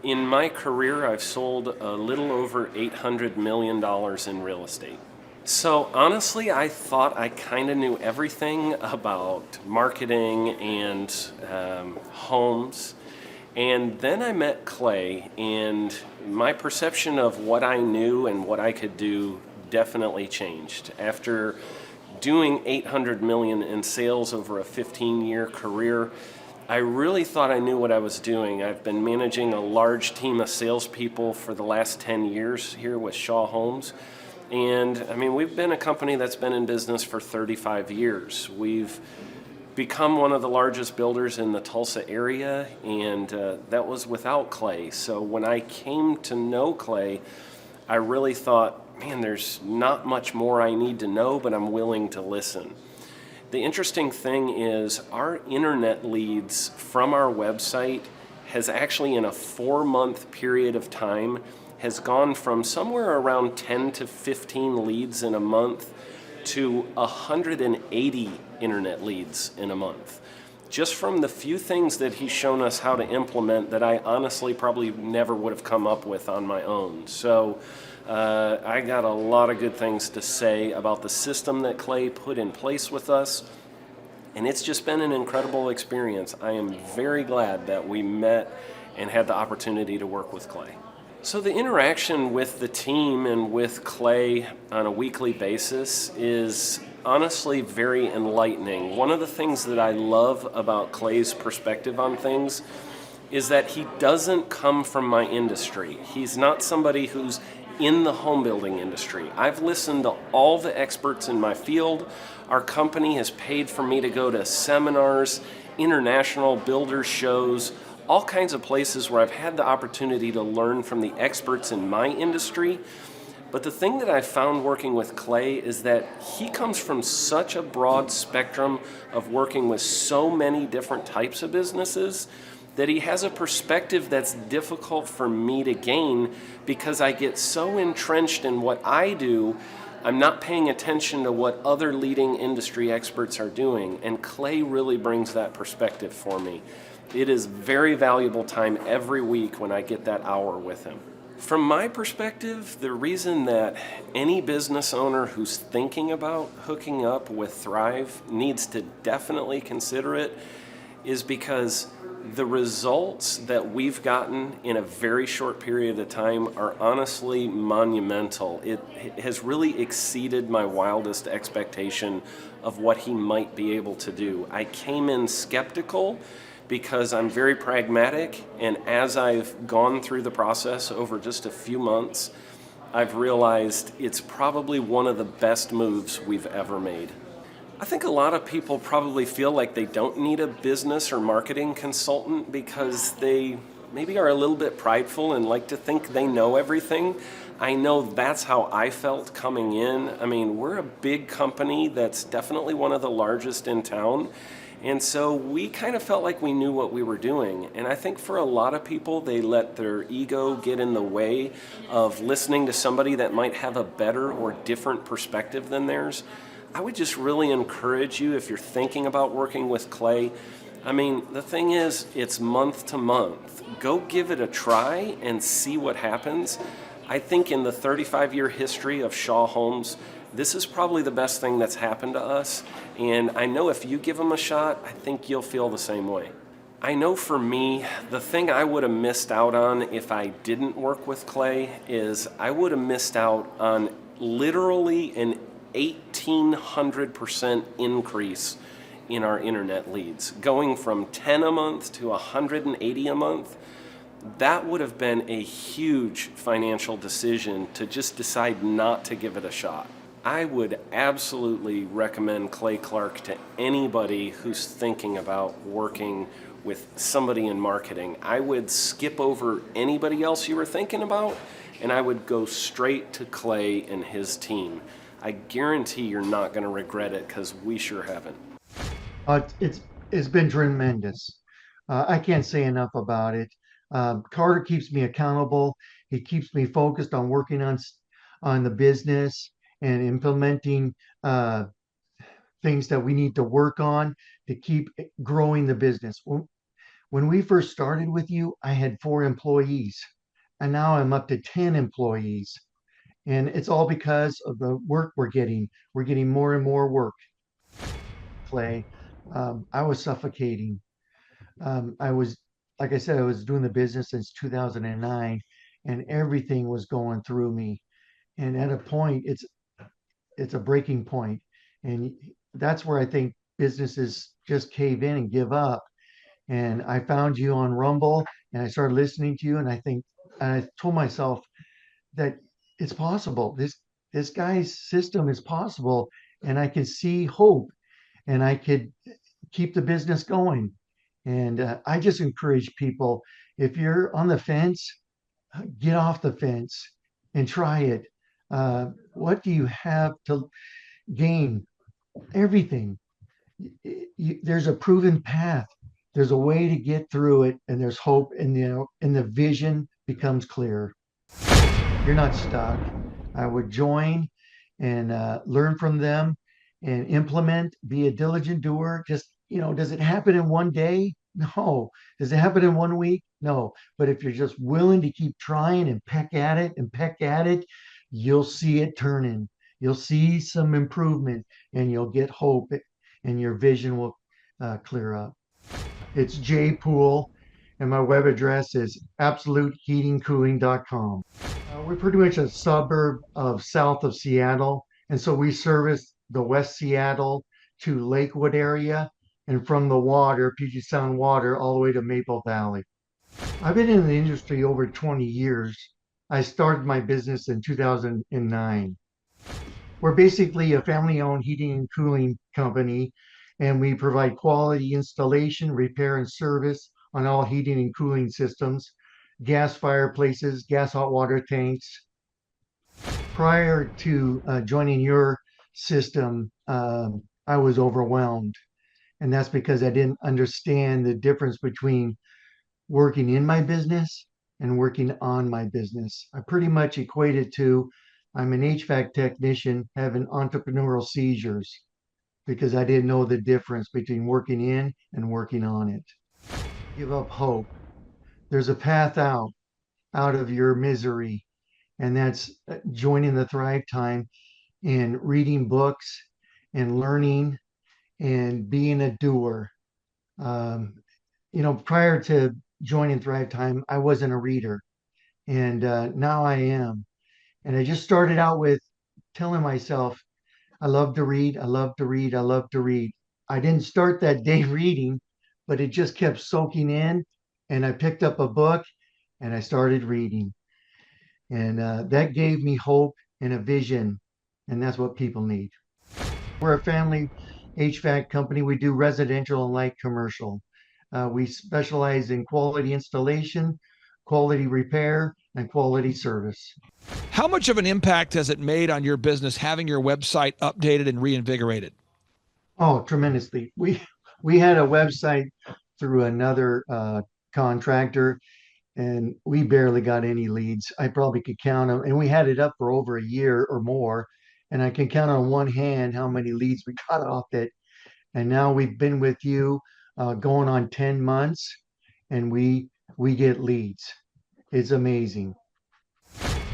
In my career, I've sold a little over $800 million in real estate. So honestly, I thought I kind of knew everything about marketing and homes. And then I met Clay, and my perception of what I knew and what I could do definitely changed. After doing $800 million in sales over a 15-year career, I really thought I knew what I was doing. I've been managing a large team of salespeople for the last 10 years here with Shaw Homes. And I mean, we've been a company that's been in business for 35 years. We've become one of the largest builders in the Tulsa area, and that was without Clay. So when I came to know Clay, I really thought, man, there's not much more I need to know, but I'm willing to listen. The interesting thing is our internet leads from our website has actually in a 4-month period of time has gone from somewhere around 10 to 15 leads in a month to 180 internet leads in a month. Just from the few things that he's shown us how to implement that I honestly probably never would have come up with on my own. So I got a lot of good things to say about the system that Clay put in place with us. And it's just been an incredible experience. I am very glad that we met and had the opportunity to work with Clay. So the interaction with the team and with Clay on a weekly basis is honestly very enlightening. One of the things that I love about Clay's perspective on things is that he doesn't come from my industry. He's not somebody who's in the home building industry. I've listened to all the experts in my field. Our company has paid for me to go to seminars, international builder shows, all kinds of places where I've had the opportunity to learn from the experts in my industry. But the thing that I found working with Clay is that he comes from such a broad spectrum of working with so many different types of businesses that he has a perspective that's difficult for me to gain because I get so entrenched in what I do, I'm not paying attention to what other leading industry experts are doing. And Clay really brings that perspective for me. It is very valuable time every week when I get that hour with him. From my perspective, the reason that any business owner who's thinking about hooking up with Thrive needs to definitely consider it is because the results that we've gotten in a very short period of time are honestly monumental. It has really exceeded my wildest expectation of what he might be able to do. I came in skeptical because I'm very pragmatic, and as I've gone through the process over just a few months, I've realized it's probably one of the best moves we've ever made. I think a lot of people probably feel like they don't need a business or marketing consultant because they maybe are a little bit prideful and like to think they know everything. I know that's how I felt coming in. I mean, we're a big company that's definitely one of the largest in town. And so we kind of felt like we knew what we were doing. And I think for a lot of people, they let their ego get in the way of listening to somebody that might have a better or different perspective than theirs. I would just really encourage you, if you're thinking about working with Clay, I mean, the thing is, it's month to month. Go give it a try and see what happens. I think in the 35-year history of Shaw Homes, this is probably the best thing that's happened to us. And I know if you give them a shot, I think you'll feel the same way. I know for me, the thing I would have missed out on if I didn't work with Clay is I would have missed out on literally an 1,800% increase in our internet leads. Going from 10 a month to 180 a month, that would have been a huge financial decision to just decide not to give it a shot. I would absolutely recommend Clay Clark to anybody who's thinking about working with somebody in marketing. I would skip over anybody else you were thinking about, and I would go straight to Clay and his team. I guarantee you're not going to regret it because we sure haven't. It's been tremendous. I can't say enough about it. Carter keeps me accountable. He keeps me focused on working on the business and implementing things that we need to work on to keep growing the business. When we first started with you, I had 4 employees, and now I'm up to 10 employees. And it's all because of the work we're getting. We're getting more and more work, Clay. I was suffocating. I was, like I said, I was doing the business since 2009, and everything was going through me. And at a point, it's a breaking point, and that's where I think businesses just cave in and give up. And I found you on Rumble, and I started listening to you, and I told myself that it's possible. This guy's system is possible, and I could see hope, and I could keep the business going. And I just encourage people, if you're on the fence, get off the fence and try it. What do you have to gain? Everything. there's a proven path. There's a way to get through it, and there's hope, and and the vision becomes clear. You're not stuck. I would join and learn from them and implement, be a diligent doer. Just, does it happen in one day? No. Does it happen in one week? No. But if you're just willing to keep trying and peck at it and peck at it, you'll see it turning. You'll see some improvement and you'll get hope and your vision will clear up. It's Jay Poole, and my web address is absoluteheatingcooling.com. We're pretty much a suburb of south of Seattle, and so we service the West Seattle to Lakewood area, and from the water, Puget Sound water, all the way to Maple Valley. I've been in the industry over 20 years. I started my business in 2009. We're basically a family-owned heating and cooling company, and we provide quality installation, repair, and service on all heating and cooling systems, gas fireplaces, gas hot water tanks. Prior to joining your system, I was overwhelmed. And that's because I didn't understand the difference between working in my business and working on my business. I pretty much equated to I'm an HVAC technician having entrepreneurial seizures because I didn't know the difference between working in and working on it. Give up hope. There's a path out of your misery, and that's joining the Thrive Time and reading books and learning and being a doer. Um, Prior to joining Thrive Time, I wasn't a reader, and now I am. And I just started out with telling myself, I love to read, I love to read, I love to read. I didn't start that day reading, but it just kept soaking in. And I picked up a book and I started reading. And that gave me hope and a vision. And that's what people need. We're a family HVAC company. We do residential and light commercial. We specialize in quality installation, quality repair, and quality service. How much of an impact has it made on your business having your website updated and reinvigorated? Oh, tremendously. We had a website through another contractor, and we barely got any leads. I probably could count them, and we had it up for over a year or more, and I can count on one hand how many leads we got off it. And now we've been with you going on 10 months, and we get leads. It's amazing.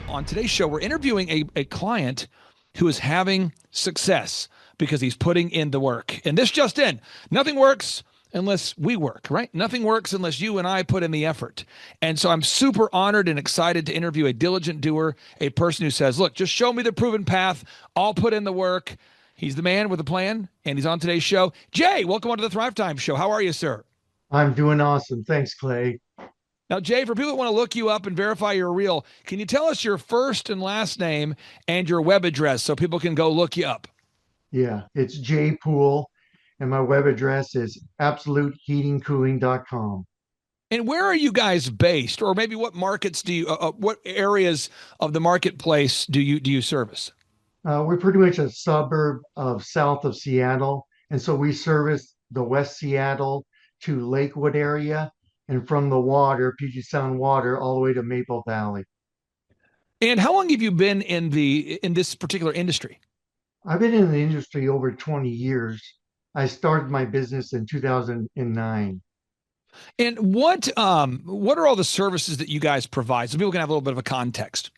On today's show, we're interviewing a client who is having success because he's putting in the work. And this just in, nothing works unless we work, right? Nothing works unless you and I put in the effort. And so I'm super honored and excited to interview a diligent doer, a person who says, look, just show me the proven path. I'll put in the work. He's the man with a plan, and he's on today's show. Jay, welcome onto the Thrive Time show. How are you, sir? I'm doing awesome. Thanks, Clay. Now, Jay, for people that want to look you up and verify you're real, can you tell us your first and last name and your web address so people can go look you up? Yeah, it's Jay Poole, and my web address is absoluteheatingcooling.com. And where are you guys based, or maybe what markets do you, what areas of the marketplace do you service? We're pretty much a suburb of south of Seattle, and so we service the West Seattle to Lakewood area, and from the water, Puget Sound water, all the way to Maple Valley. And how long have you been in this particular industry? I've been in the industry over 20 years. I started my business in 2009. And what are all the services that you guys provide so people can have a little bit of a context?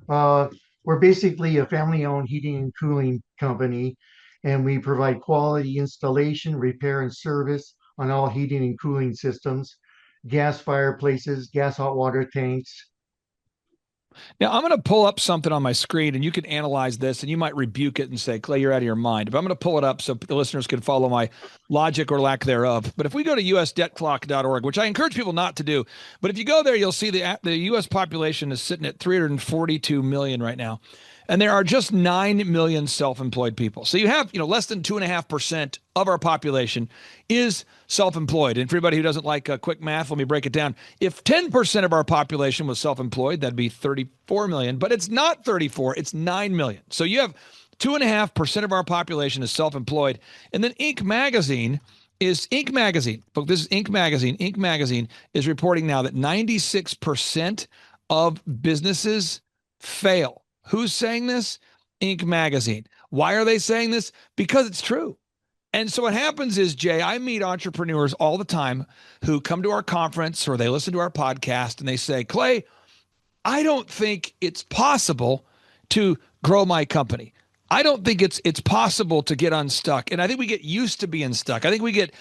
We're basically a family-owned heating and cooling company, and we provide quality installation, repair, and service on all heating and cooling systems, gas fireplaces, gas hot water tanks. Now, I'm going to pull up something on my screen, and you can analyze this, and you might rebuke it and say, Clay, you're out of your mind. But I'm going to pull it up so the listeners can follow my logic or lack thereof. But if we go to usdebtclock.org, which I encourage people not to do, but if you go there, you'll see the U.S. population is sitting at 342 million right now. And there are just 9 million self-employed people. So you have, less than 2.5% of our population is self-employed. And for everybody who doesn't like quick math, let me break it down. If 10% of our population was self-employed, that'd be 34 million. But it's not 34, it's 9 million. So you have 2.5% of our population is self-employed. And then Inc. Magazine, this is Inc. Magazine. Inc. Magazine is reporting now that 96% of businesses fail. Who's saying this? Inc. Magazine. Why are they saying this? Because it's true. And so what happens is, Jay, I meet entrepreneurs all the time who come to our conference or they listen to our podcast and they say, Clay, I don't think it's possible to grow my company. I don't think it's possible to get unstuck. And I think we get used to being stuck. I think we get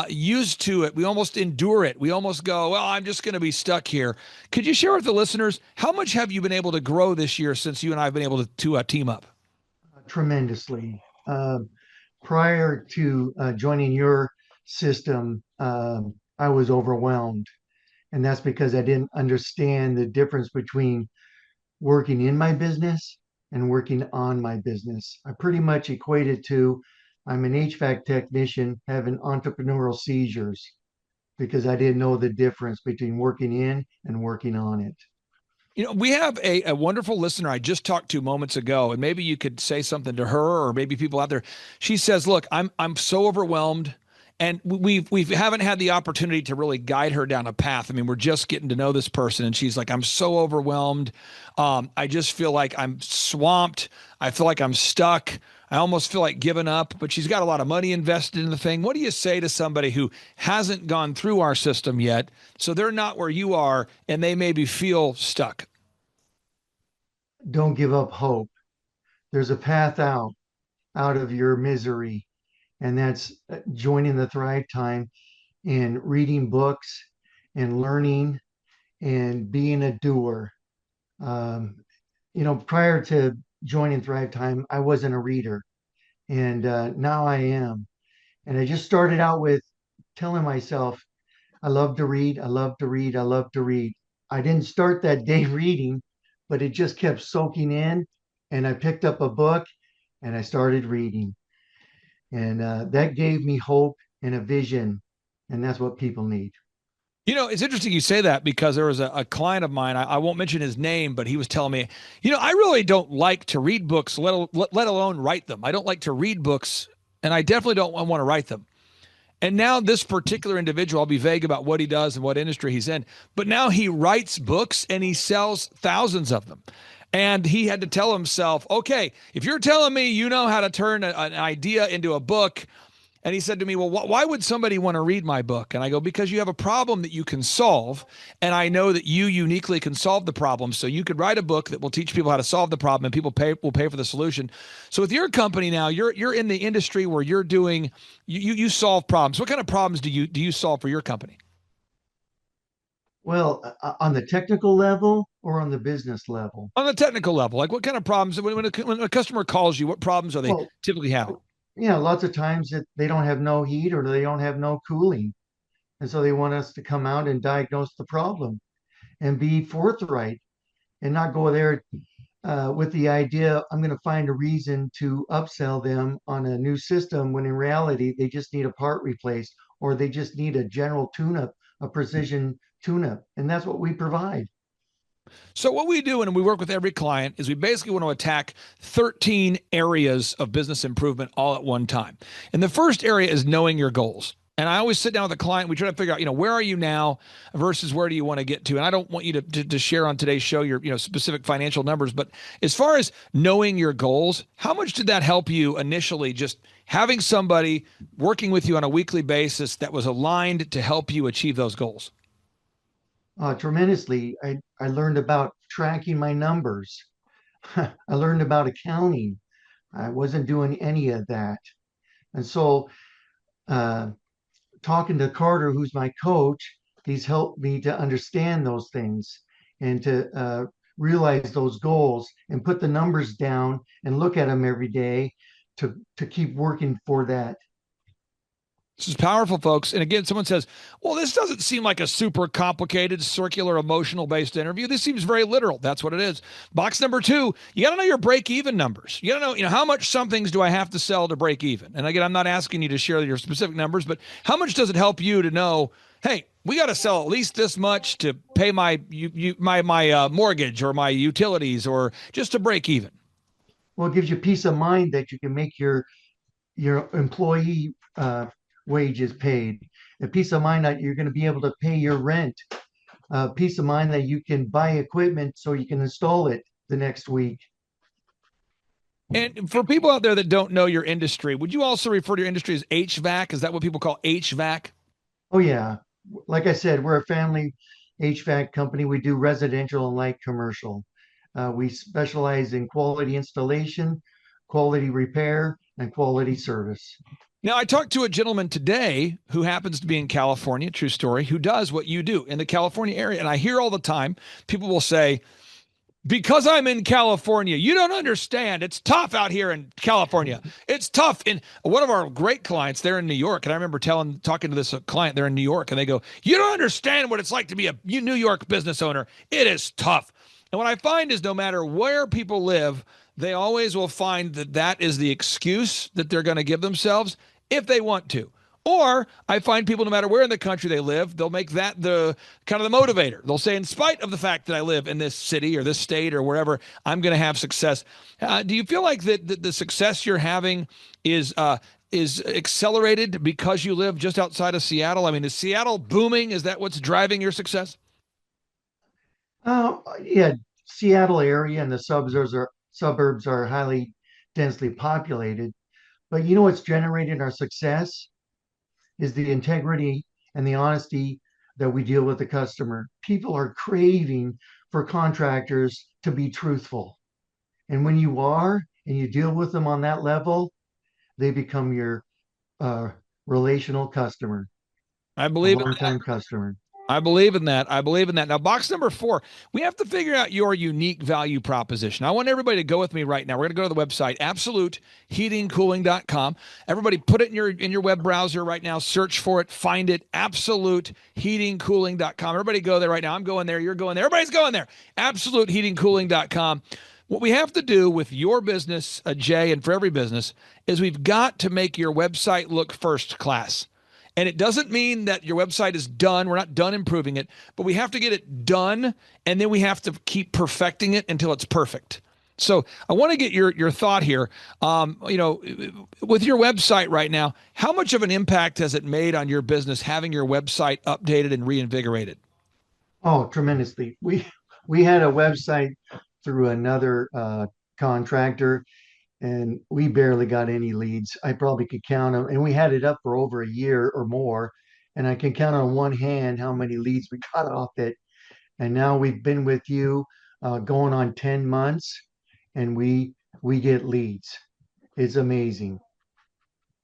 used to it. We almost endure it. We almost go, well, I'm just going to be stuck here. Could you share with the listeners, how much have you been able to grow this year since you and I have been able to team up? Tremendously. Prior to joining your system, I was overwhelmed. And that's because I didn't understand the difference between working in my business and working on my business. I pretty much equated to I'm an HVAC technician having entrepreneurial seizures because I didn't know the difference between working in and working on it. We have a wonderful listener I just talked to moments ago, and maybe you could say something to her or maybe people out there. She says, look, I'm so overwhelmed. And we haven't had the opportunity to really guide her down a path. I mean, we're just getting to know this person, and she's like, I'm so overwhelmed. I just feel like I'm swamped. I feel like I'm stuck. I almost feel like giving up. But she's got a lot of money invested in the thing. What do you say to somebody who hasn't gone through our system yet, so they're not where you are, and they maybe feel stuck? Don't give up hope. There's a path out of your misery, and that's joining the Thrive Time and reading books and learning and being a doer. Um, Prior to joining Thrive Time, I wasn't a reader, and now I am. And I just started out with telling myself, I love to read, I love to read, I love to read. I didn't start that day reading, but it just kept soaking in. And I picked up a book and I started reading. And that gave me hope and a vision. And that's what people need. It's interesting you say that because there was a client of mine, I won't mention his name, but he was telling me, I really don't like to read books, let alone write them. I don't like to read books, and I definitely don't want to write them. And now this particular individual, I'll be vague about what he does and what industry he's in, but now he writes books and he sells thousands of them. And he had to tell himself, okay, if you're telling me you know how to turn an idea into a book. And he said to me, well, why would somebody want to read my book? And I go, because you have a problem that you can solve. And I know that you uniquely can solve the problem. So you could write a book that will teach people how to solve the problem, and people will pay for the solution. So with your company now, you're in the industry where you're doing, you solve problems. What kind of problems do you solve for your company? Well, on the technical level or on the business level? On the technical level, like what kind of problems, when a customer calls you, what problems are they typically having? Lots of times that they don't have no heat or they don't have no cooling. And so they want us to come out and diagnose the problem and be forthright and not go there with the idea, I'm going to find a reason to upsell them on a new system when in reality, they just need a part replaced or they just need a general tune-up, a precision tune-up. And that's what we provide. So what we do, and we work with every client, is we basically want to attack 13 areas of business improvement all at one time. And the first area is knowing your goals. And I always sit down with a client. We try to figure out, where are you now versus where do you want to get to? And I don't want you to share on today's show your, specific financial numbers. But as far as knowing your goals, how much did that help you initially, just having somebody working with you on a weekly basis that was aligned to help you achieve those goals? Tremendously. I learned about tracking my numbers. I learned about accounting. I wasn't doing any of that. And so talking to Carter, who's my coach, he's helped me to understand those things and to realize those goals and put the numbers down and look at them every day to keep working for that. This is powerful, folks. And again, someone says, well, this doesn't seem like a super complicated, circular, emotional-based interview. This seems very literal. That's what it is. Box number 2, you got to know your break-even numbers. You got to know, how much some things do I have to sell to break even? And again, I'm not asking you to share your specific numbers, but how much does it help you to know, hey, we got to sell at least this much to pay my mortgage or my utilities or just to break even? Well, it gives you peace of mind that you can make your employee wages paid, a peace of mind that you're going to be able to pay your rent, peace of mind that you can buy equipment so you can install it the next week. And for people out there that don't know your industry, would you also refer to your industry as HVAC? Is that what people call HVAC? Oh yeah, like I said, we're a family HVAC company. We do residential and light commercial. We specialize in quality installation, quality repair, and quality service. Now, I talked to a gentleman today who happens to be in California, true story, who does what you do in the California area. And I hear all the time people will say, because I'm in California, you don't understand. It's tough out here in California. It's tough. And one of our great clients, they're in New York. And I remember talking to this client, they're in New York, and they go, you don't understand what it's like to be a New York business owner. It is tough. And what I find is no matter where people live, they always will find that that is the excuse that they're going to give themselves if they want to. Or I find people, no matter where in the country they live, they'll make that the kind of the motivator. They'll say, in spite of the fact that I live in this city or this state or wherever, I'm going to have success. Do you feel like that the success you're having is accelerated because you live just outside of Seattle? I mean, is Seattle booming? Is that what's driving your success? Yeah, Seattle area and the suburbs are highly densely populated. But you know what's generated our success is the integrity and the honesty that we deal with the customer. People are craving for contractors to be truthful. And when you are and you deal with them on that level, they become your uh, relational customer, I a believe in longtime customer. I believe in that. I believe in that. Now, box number 4, we have to figure out your unique value proposition. I want everybody to go with me right now. We're going to go to the website, absoluteheatingcooling.com. Everybody put it in your web browser right now. Search for it. Find it, absoluteheatingcooling.com. Everybody go there right now. I'm going there. You're going there. Everybody's going there. absoluteheatingcooling.com. What we have to do with your business, Jay, and for every business, is we've got to make your website look first class. And it doesn't mean that your website is done. We're not done improving it, but we have to get it done, and then we have to keep perfecting it until it's perfect. So I want to get your thought here. With your website right now, how much of an impact has it made on your business having your website updated and reinvigorated? Oh, tremendously. We had a website through another contractor, and we barely got any leads. I probably could count them, and we had it up for over a year or more, and I can count on one hand how many leads we got off it. And now we've been with you going on 10 months, and we get leads. It's amazing.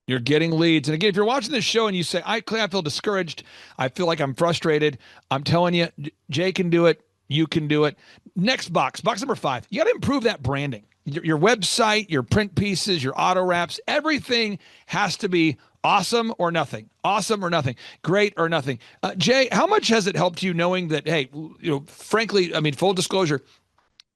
You're getting leads. And again, if you're watching this show and you say, I feel discouraged, I feel like I'm frustrated, I'm telling you, Jay can do it. You can do it. Next box number 5, you got to improve that branding. Your website, your print pieces, your auto wraps, everything has to be awesome or nothing. Awesome or nothing. Great or nothing. Jay, how much has it helped you knowing that, hey, frankly, I mean, full disclosure,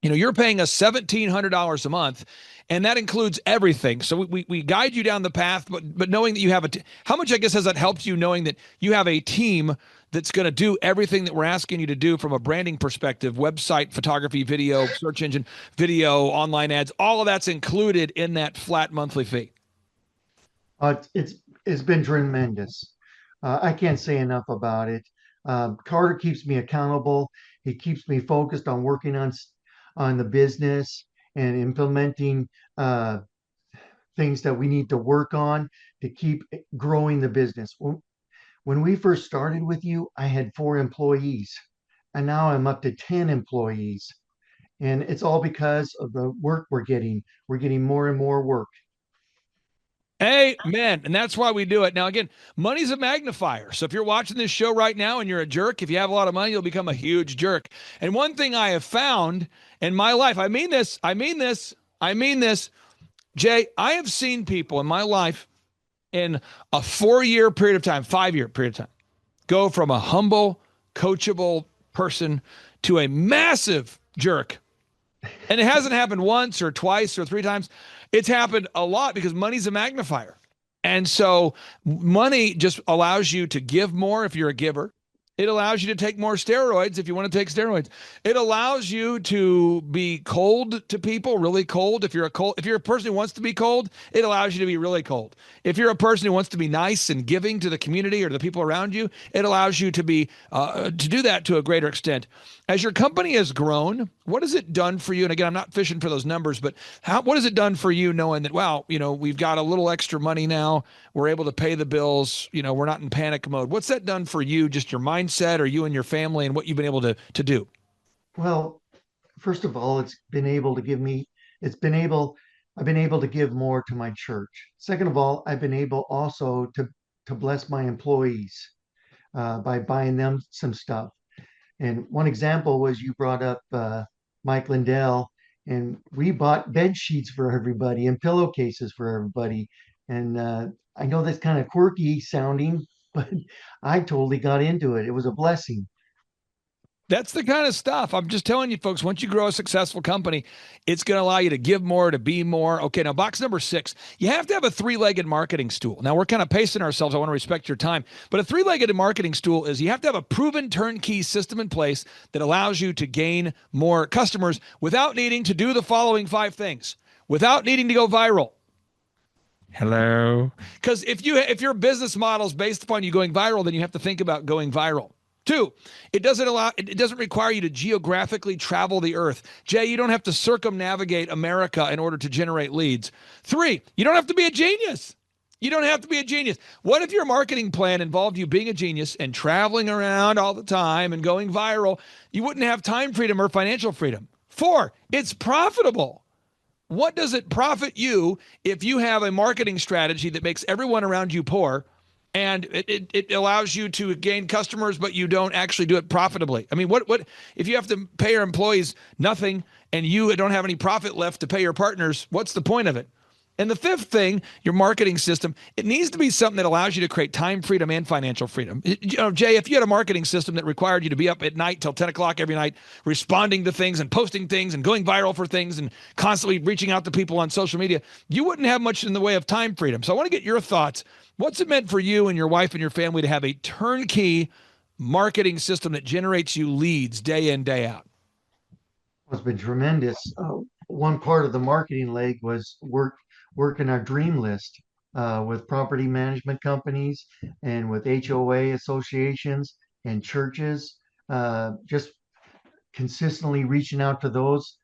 you're paying us $1,700 a month, and that includes everything. So we guide you down the path, but knowing that you have how much, I guess, has that helped you knowing that you have a team that's going to do everything that we're asking you to do from a branding perspective, website, photography, video, search engine, video, online ads, all of that's included in that flat monthly fee? It's been tremendous. I can't say enough about it. Carter keeps me accountable. He keeps me focused on working on the business and implementing things that we need to work on to keep growing the business. When we first started with you, I had 4 employees, and now I'm up to 10 employees. And it's all because of the work we're getting. We're getting more and more work. Amen. And that's why we do it. Now, again, money's a magnifier. So if you're watching this show right now and you're a jerk, if you have a lot of money, you'll become a huge jerk. And one thing I have found in my life, I mean this, Jay, I have seen people in my life in a 4-year period of time, 5-year period of time, go from a humble, coachable person to a massive jerk. And it hasn't happened once or twice or 3 times. It's happened a lot because money's a magnifier. And so money just allows you to give more if you're a giver. It allows you to take more steroids if you want to take steroids. It allows you to be cold to people, really cold. If you're a person who wants to be cold, it allows you to be really cold. If you're a person who wants to be nice and giving to the community or the people around you, it allows you to be to do that to a greater extent. As your company has grown, what has it done for you? And again, I'm not fishing for those numbers, but what has it done for you knowing that, wow, we've got a little extra money now. We're able to pay the bills. We're not in panic mode. What's that done for you, just your mindset or you and your family and what you've been able to do? Well, first of all, I've been able to give more to my church. Second of all, I've been able also to bless my employees by buying them some stuff. And one example was you brought up Mike Lindell, and we bought bed sheets for everybody and pillowcases for everybody. And I know that's kind of quirky sounding, but I totally got into it. It was a blessing. That's the kind of stuff. I'm just telling you, folks, once you grow a successful company, it's going to allow you to give more, to be more. Okay, now box number 6, you have to have a three-legged marketing stool. Now, we're kind of pacing ourselves. I want to respect your time. But a three-legged marketing stool is you have to have a proven turnkey system in place that allows you to gain more customers without needing to do the following 5 things, without needing to go viral. Hello? Because if your business model is based upon you going viral, then you have to think about going viral. 2, it doesn't require you to geographically travel the earth. Jay, you don't have to circumnavigate America in order to generate leads. 3, you don't have to be a genius. You don't have to be a genius. What if your marketing plan involved you being a genius and traveling around all the time and going viral? You wouldn't have time freedom or financial freedom. 4, it's profitable. What does it profit you if you have a marketing strategy that makes everyone around you poor and it allows you to gain customers, but you don't actually do it profitably? I mean, what if you have to pay your employees nothing and you don't have any profit left to pay your partners? What's the point of it? And the 5th thing, your marketing system, it needs to be something that allows you to create time freedom and financial freedom. Jay, if you had a marketing system that required you to be up at night till 10 o'clock every night, responding to things and posting things and going viral for things and constantly reaching out to people on social media, you wouldn't have much in the way of time freedom. So I want to get your thoughts. What's it meant for you and your wife and your family to have a turnkey marketing system that generates you leads day in, day out? It's been tremendous. One part of the marketing leg was working our dream list with property management companies and with HOA associations and churches. Just consistently reaching out to those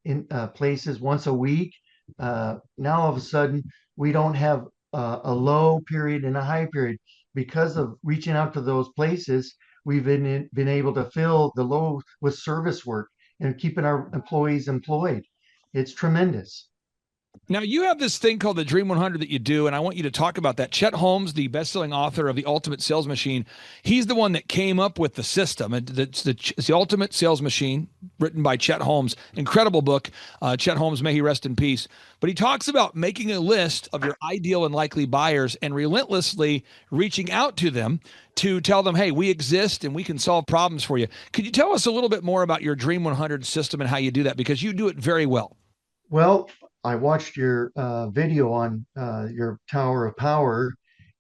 in places once a week. Now all of a sudden we don't have a low period and a high period because of reaching out to those places. We've been able to fill the low with service work and keeping our employees employed. It's tremendous. Now, you have this thing called the Dream 100 that you do, and I want you to talk about that. Chet Holmes, the best-selling author of The Ultimate Sales Machine, he's the one that came up with the system. It's the Ultimate Sales Machine, written by Chet Holmes. Incredible book. Chet Holmes, may he rest in peace. But he talks about making a list of your ideal and likely buyers and relentlessly reaching out to them to tell them, hey, we exist and we can solve problems for you. Could you tell us a little bit more about your Dream 100 system and how you do that? Because you do it very well. Well, I watched your video on your Tower of Power,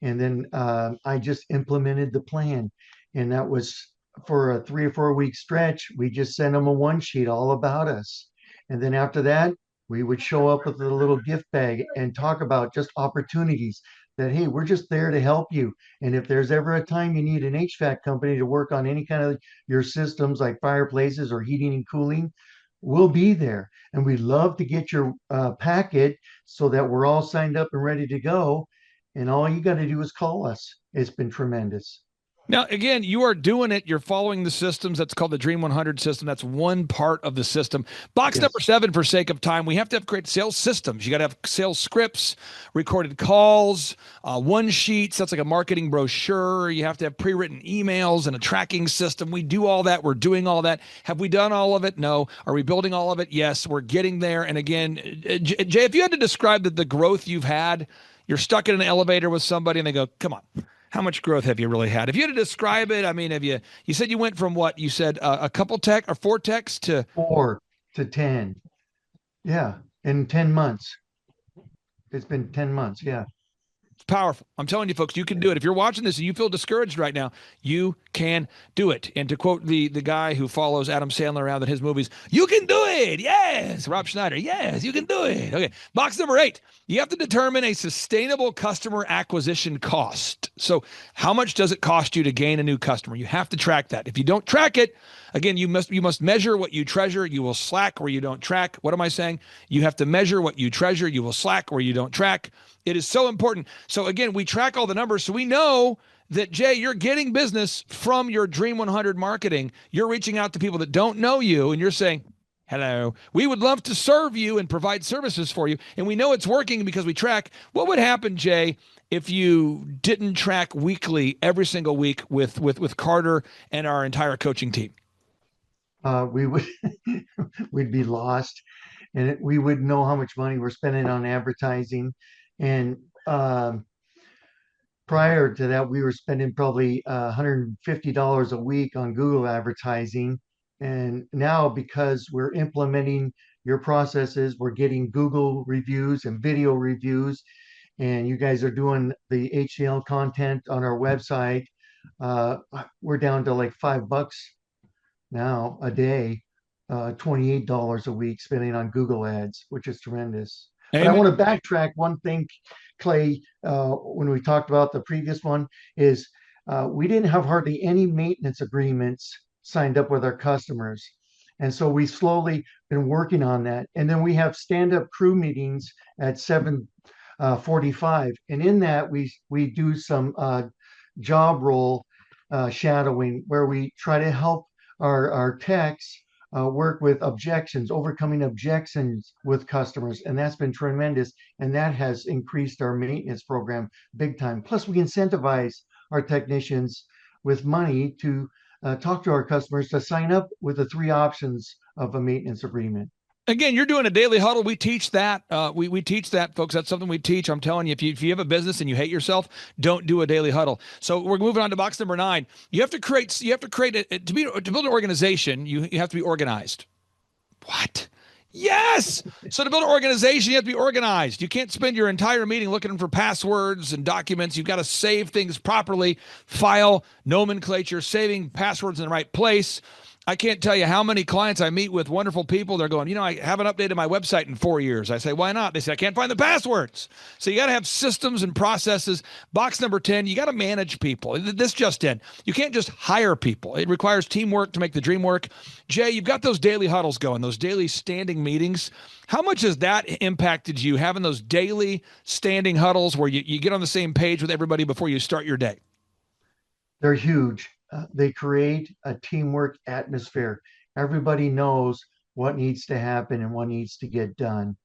and then I just implemented the plan. And that was for a 3 or 4 week stretch. We just sent them a one sheet all about us. And then after that, we would show up with a little gift bag and talk about just opportunities that, hey, we're just there to help you. And if there's ever a time you need an HVAC company to work on any kind of your systems like fireplaces or heating and cooling, we'll be there. And we'd love to get your packet so that we're all signed up and ready to go. And all you got to do is call us. It's been tremendous. Now, again, you are doing it. You're following the systems. That's called the Dream 100 system. That's one part of the system. Box Yes. number 7, for sake of time, we have to have great sales systems. You got to have sales scripts, recorded calls, one sheets. That's like a marketing brochure. You have to have pre-written emails and a tracking system. We do all that. We're doing all that. Have we done all of it? No. Are we building all of it? Yes. We're getting there. And again, Jay, if you had to describe the growth you've had, you're stuck in an elevator with somebody and they go, come on. How much growth have you really had? If you had to describe it, I mean, you said you went from what? You said a couple tech or 4 techs to 4 to 10. Yeah. In 10 months. It's been 10 months. Yeah. Powerful. I'm telling you, folks, you can do it. If you're watching this and you feel discouraged right now, you can do it. And to quote the guy who follows Adam Sandler around in his movies, you can do it. Yes. Rob Schneider. Yes, you can do it. Okay. Box number 8. You have to determine a sustainable customer acquisition cost. So how much does it cost you to gain a new customer? You have to track that. If you don't track it, again, you must measure what you treasure. You will slack where you don't track. What am I saying? You have to measure what you treasure. You will slack where you don't track. It is so important. So again, we track all the numbers. So we know that, Jay, you're getting business from your Dream 100 marketing. You're reaching out to people that don't know you and you're saying, hello, we would love to serve you and provide services for you. And we know it's working because we track. What would happen, Jay, if you didn't track weekly, every single week with Carter and our entire coaching team? We would we'd be lost, and we would know how much money we're spending on advertising. And prior to that, we were spending probably $150 a week on Google advertising. And now, because we're implementing your processes, we're getting Google reviews and video reviews, and you guys are doing the HCL content on our website. We're down to like $5 now a day, $28 a week spending on Google ads, which is tremendous. But I Amen. want to backtrack one thing, Clay, when we talked about the previous one, is we didn't have hardly any maintenance agreements signed up with our customers. And so we slowly been working on that. And then we have stand-up crew meetings at 7:45. And in that, we do some job role shadowing where we try to help our techs work with objections, overcoming objections with customers. And that's been tremendous. And that has increased our maintenance program big time. Plus, we incentivize our technicians with money to talk to our customers to sign up with the 3 options of a maintenance agreement. Again, you're doing a daily huddle. We teach that. We teach that, folks. That's something we teach. I'm telling you, if you have a business and you hate yourself, don't do a daily huddle. So we're moving on to box number 9. You have to create to build an organization. You have to be organized. What? Yes. So to build an organization, you have to be organized. You can't spend your entire meeting looking for passwords and documents. You've got to save things properly, file nomenclature, saving passwords in the right place. I can't tell you how many clients I meet with, wonderful people. They're going, I haven't updated my website in 4 years. I say, why not? They say, I can't find the passwords. So you got to have systems and processes. Box number 10, you got to manage people. This just in. You can't just hire people. It requires teamwork to make the dream work. Jay, you've got those daily huddles going, those daily standing meetings. How much has that impacted you, having those daily standing huddles where you get on the same page with everybody before you start your day? They're huge. They create a teamwork atmosphere. Everybody knows what needs to happen and what needs to get done,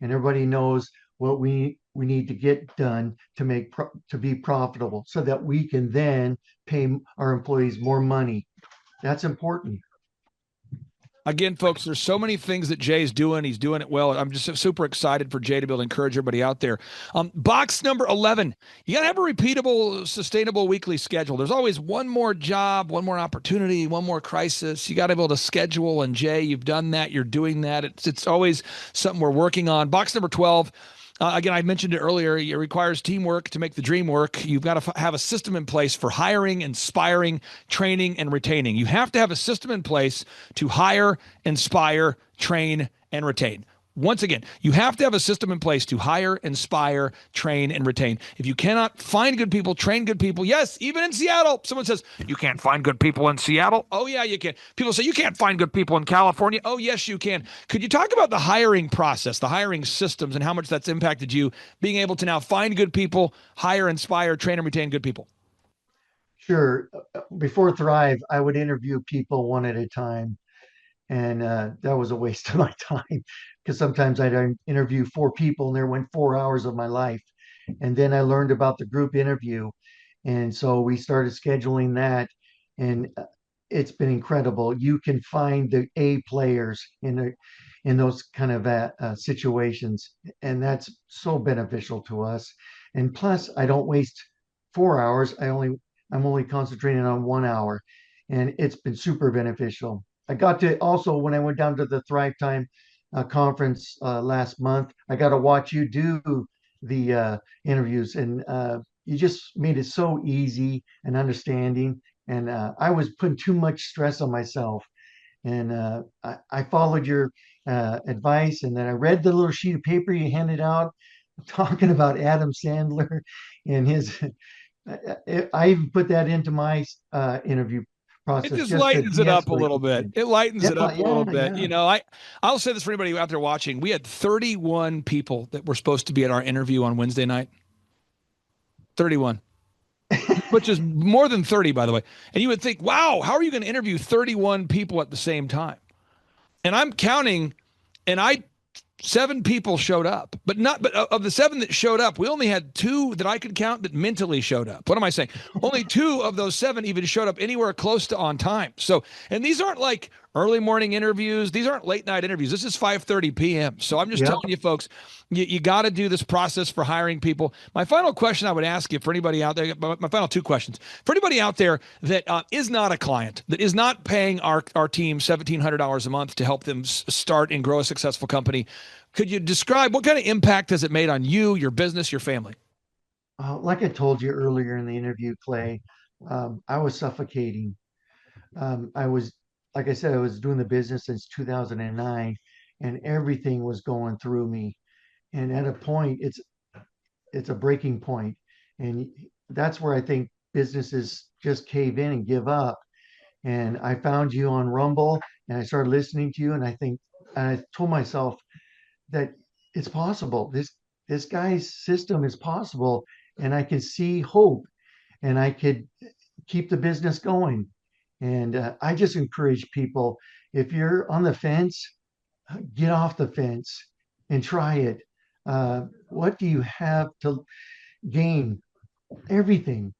and everybody knows what we need to get done to be profitable, so that we can then pay our employees more money. That's important. Again, folks, there's so many things that Jay's doing. He's doing it well. I'm just super excited for Jay to be able to encourage everybody out there. Box number 11, you got to have a repeatable, sustainable weekly schedule. There's always one more job, one more opportunity, one more crisis. You got to be able to schedule. And Jay, you've done that. You're doing that. It's always something we're working on. Box number 12, again, I mentioned it earlier. It requires teamwork to make the dream work. You've got to have a system in place for hiring, inspiring, training, and retaining. You have to have a system in place to hire, inspire, train, and retain. Once again, you have to have a system in place to hire, inspire, train, and retain. If you cannot find good people, train good people, yes, even in Seattle, someone says, you can't find good people in Seattle? Oh, yeah, you can. People say, you can't find good people in California? Oh, yes, you can. Could you talk about the hiring process, the hiring systems, and how much that's impacted you, being able to now find good people, hire, inspire, train, and retain good people? Sure. Before Thrive, I would interview people one at a time. And that was a waste of my time, because sometimes I'd interview 4 people and there went 4 hours of my life. And then I learned about the group interview. And so we started scheduling that. And it's been incredible. You can find the A players in those kind of situations. And that's so beneficial to us. And plus, I don't waste 4 hours. I'm only concentrating on 1 hour. And it's been super beneficial. I got to also, when I went down to the Thrivetime conference last month, I got to watch you do the interviews, and you just made it so easy and understanding. And I was putting too much stress on myself, and I followed your advice, and then I read the little sheet of paper you handed out talking about Adam Sandler and his. I even put that into my interview It process just just to lightens it up a de-escalate little bit. things. It lightens Yeah, it up a little yeah, bit. yeah. I'll say this for anybody out there watching. We had 31 people that were supposed to be at our interview on Wednesday night. 31, which is more than 30, by the way. And you would think, wow, how are you going to interview 31 people at the same time? And I'm counting, and 7 people showed up, but of the 7 that showed up, we only had 2 that I could count that mentally showed up. What am I saying? Only 2 of those 7 even showed up anywhere close to on time. So, and these aren't like early morning interviews. These aren't late night interviews. This is 5:30 p.m. So I'm just Yep. telling you folks, you got to do this process for hiring people. My final question I would ask you for anybody out there, my final 2 questions for anybody out there that is not a client, that is not paying our team $1,700 a month to help them start and grow a successful company. Could you describe what kind of impact has it made on you, your business, your family? Like I told you earlier in the interview, Clay, I was suffocating. I was, like I said, I was doing the business since 2009, and everything was going through me. And at a point, it's a breaking point, and that's where I think businesses just cave in and give up. And I found you on Rumble, and I started listening to you, and I told myself that it's possible. This guy's system is possible, and I could see hope, and I could keep the business going. And I just encourage people, if you're on the fence, get off the fence and try it. What do you have to gain? Everything.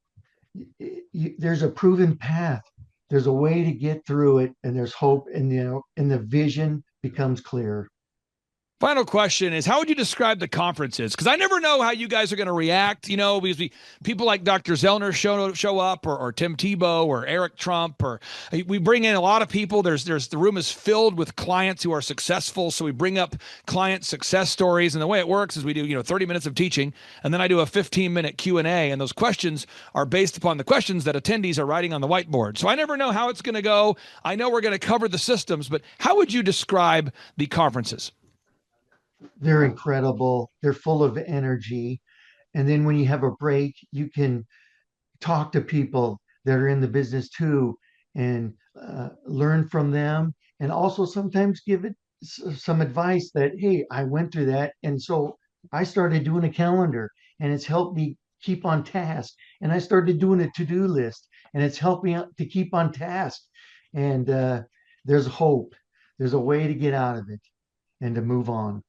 There's a proven path. There's a way to get through it, and there's hope, and the vision becomes clear. Final question is, how would you describe the conferences? Because I never know how you guys are going to react, because people like Dr. Zellner show up, or Tim Tebow, or Eric Trump, or we bring in a lot of people. The room is filled with clients who are successful, so we bring up client success stories. And the way it works is we do 30 minutes of teaching, and then I do a 15-minute Q&A, and those questions are based upon the questions that attendees are writing on the whiteboard. So I never know how it's going to go. I know we're going to cover the systems, but how would you describe the conferences? They're incredible. They're full of energy. And then when you have a break, you can talk to people that are in the business too, and learn from them. And also sometimes give it some advice that, hey, I went through that. And so I started doing a calendar, and it's helped me keep on task. And I started doing a to-do list, and it's helped me to keep on task. And there's hope. There's a way to get out of it and to move on.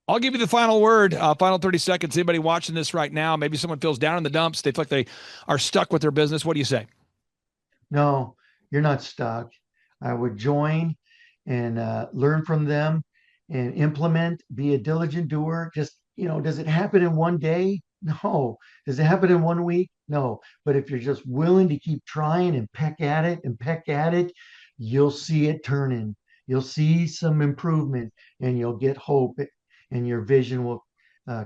I'll give you the final word, final 30 seconds. Anybody watching this right now, maybe someone feels down in the dumps. They feel like they are stuck with their business. What do you say? No, you're not stuck. I would join and learn from them and implement, be a diligent doer. Just, does it happen in one day? No. Does it happen in 1 week? No. But if you're just willing to keep trying and peck at it, you'll see it turning. You'll see some improvement, and you'll get hope, and your vision will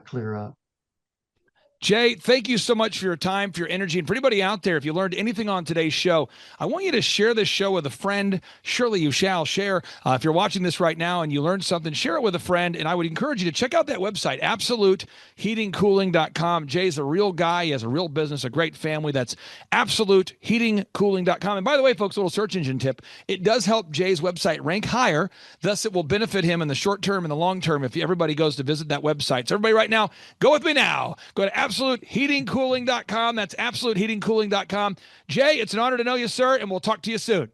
clear up. Jay, thank you so much for your time, for your energy. And for anybody out there, if you learned anything on today's show, I want you to share this show with a friend. Surely you shall share. If you're watching this right now and you learned something, share it with a friend. And I would encourage you to check out that website, absoluteheatingcooling.com. Jay's a real guy. He has a real business, a great family. That's absoluteheatingcooling.com. And by the way, folks, a little search engine tip. It does help Jay's website rank higher. Thus, it will benefit him in the short term and the long term if everybody goes to visit that website. So everybody right now, go with me now. Go to absoluteheatingcooling.com. That's absoluteheatingcooling.com. Jay, it's an honor to know you, sir, and we'll talk to you soon.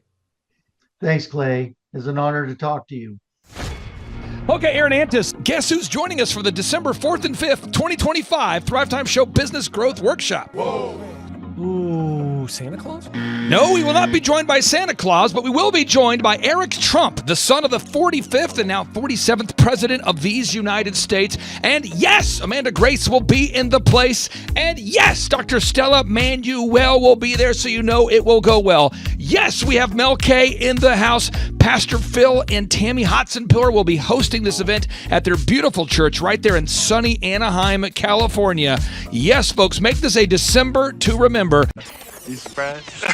Thanks, Clay. It's an honor to talk to you. Okay, Aaron Antis, guess who's joining us for the December 4th and 5th, 2025 Thrivetime Show Business Growth Workshop? Ooh, Santa Claus? No, we will not be joined by Santa Claus, but we will be joined by Eric Trump, the son of the 45th and now 47th President of these United States. And yes, Amanda Grace will be in the place. And yes, Dr. Stella Manuel will be there, so you know it will go well. Yes, we have Mel K in the house. Pastor Phil and Tammy Hotson-Pillar will be hosting this event at their beautiful church right there in sunny Anaheim, California. Yes, folks, make this a December to remember. You surprised?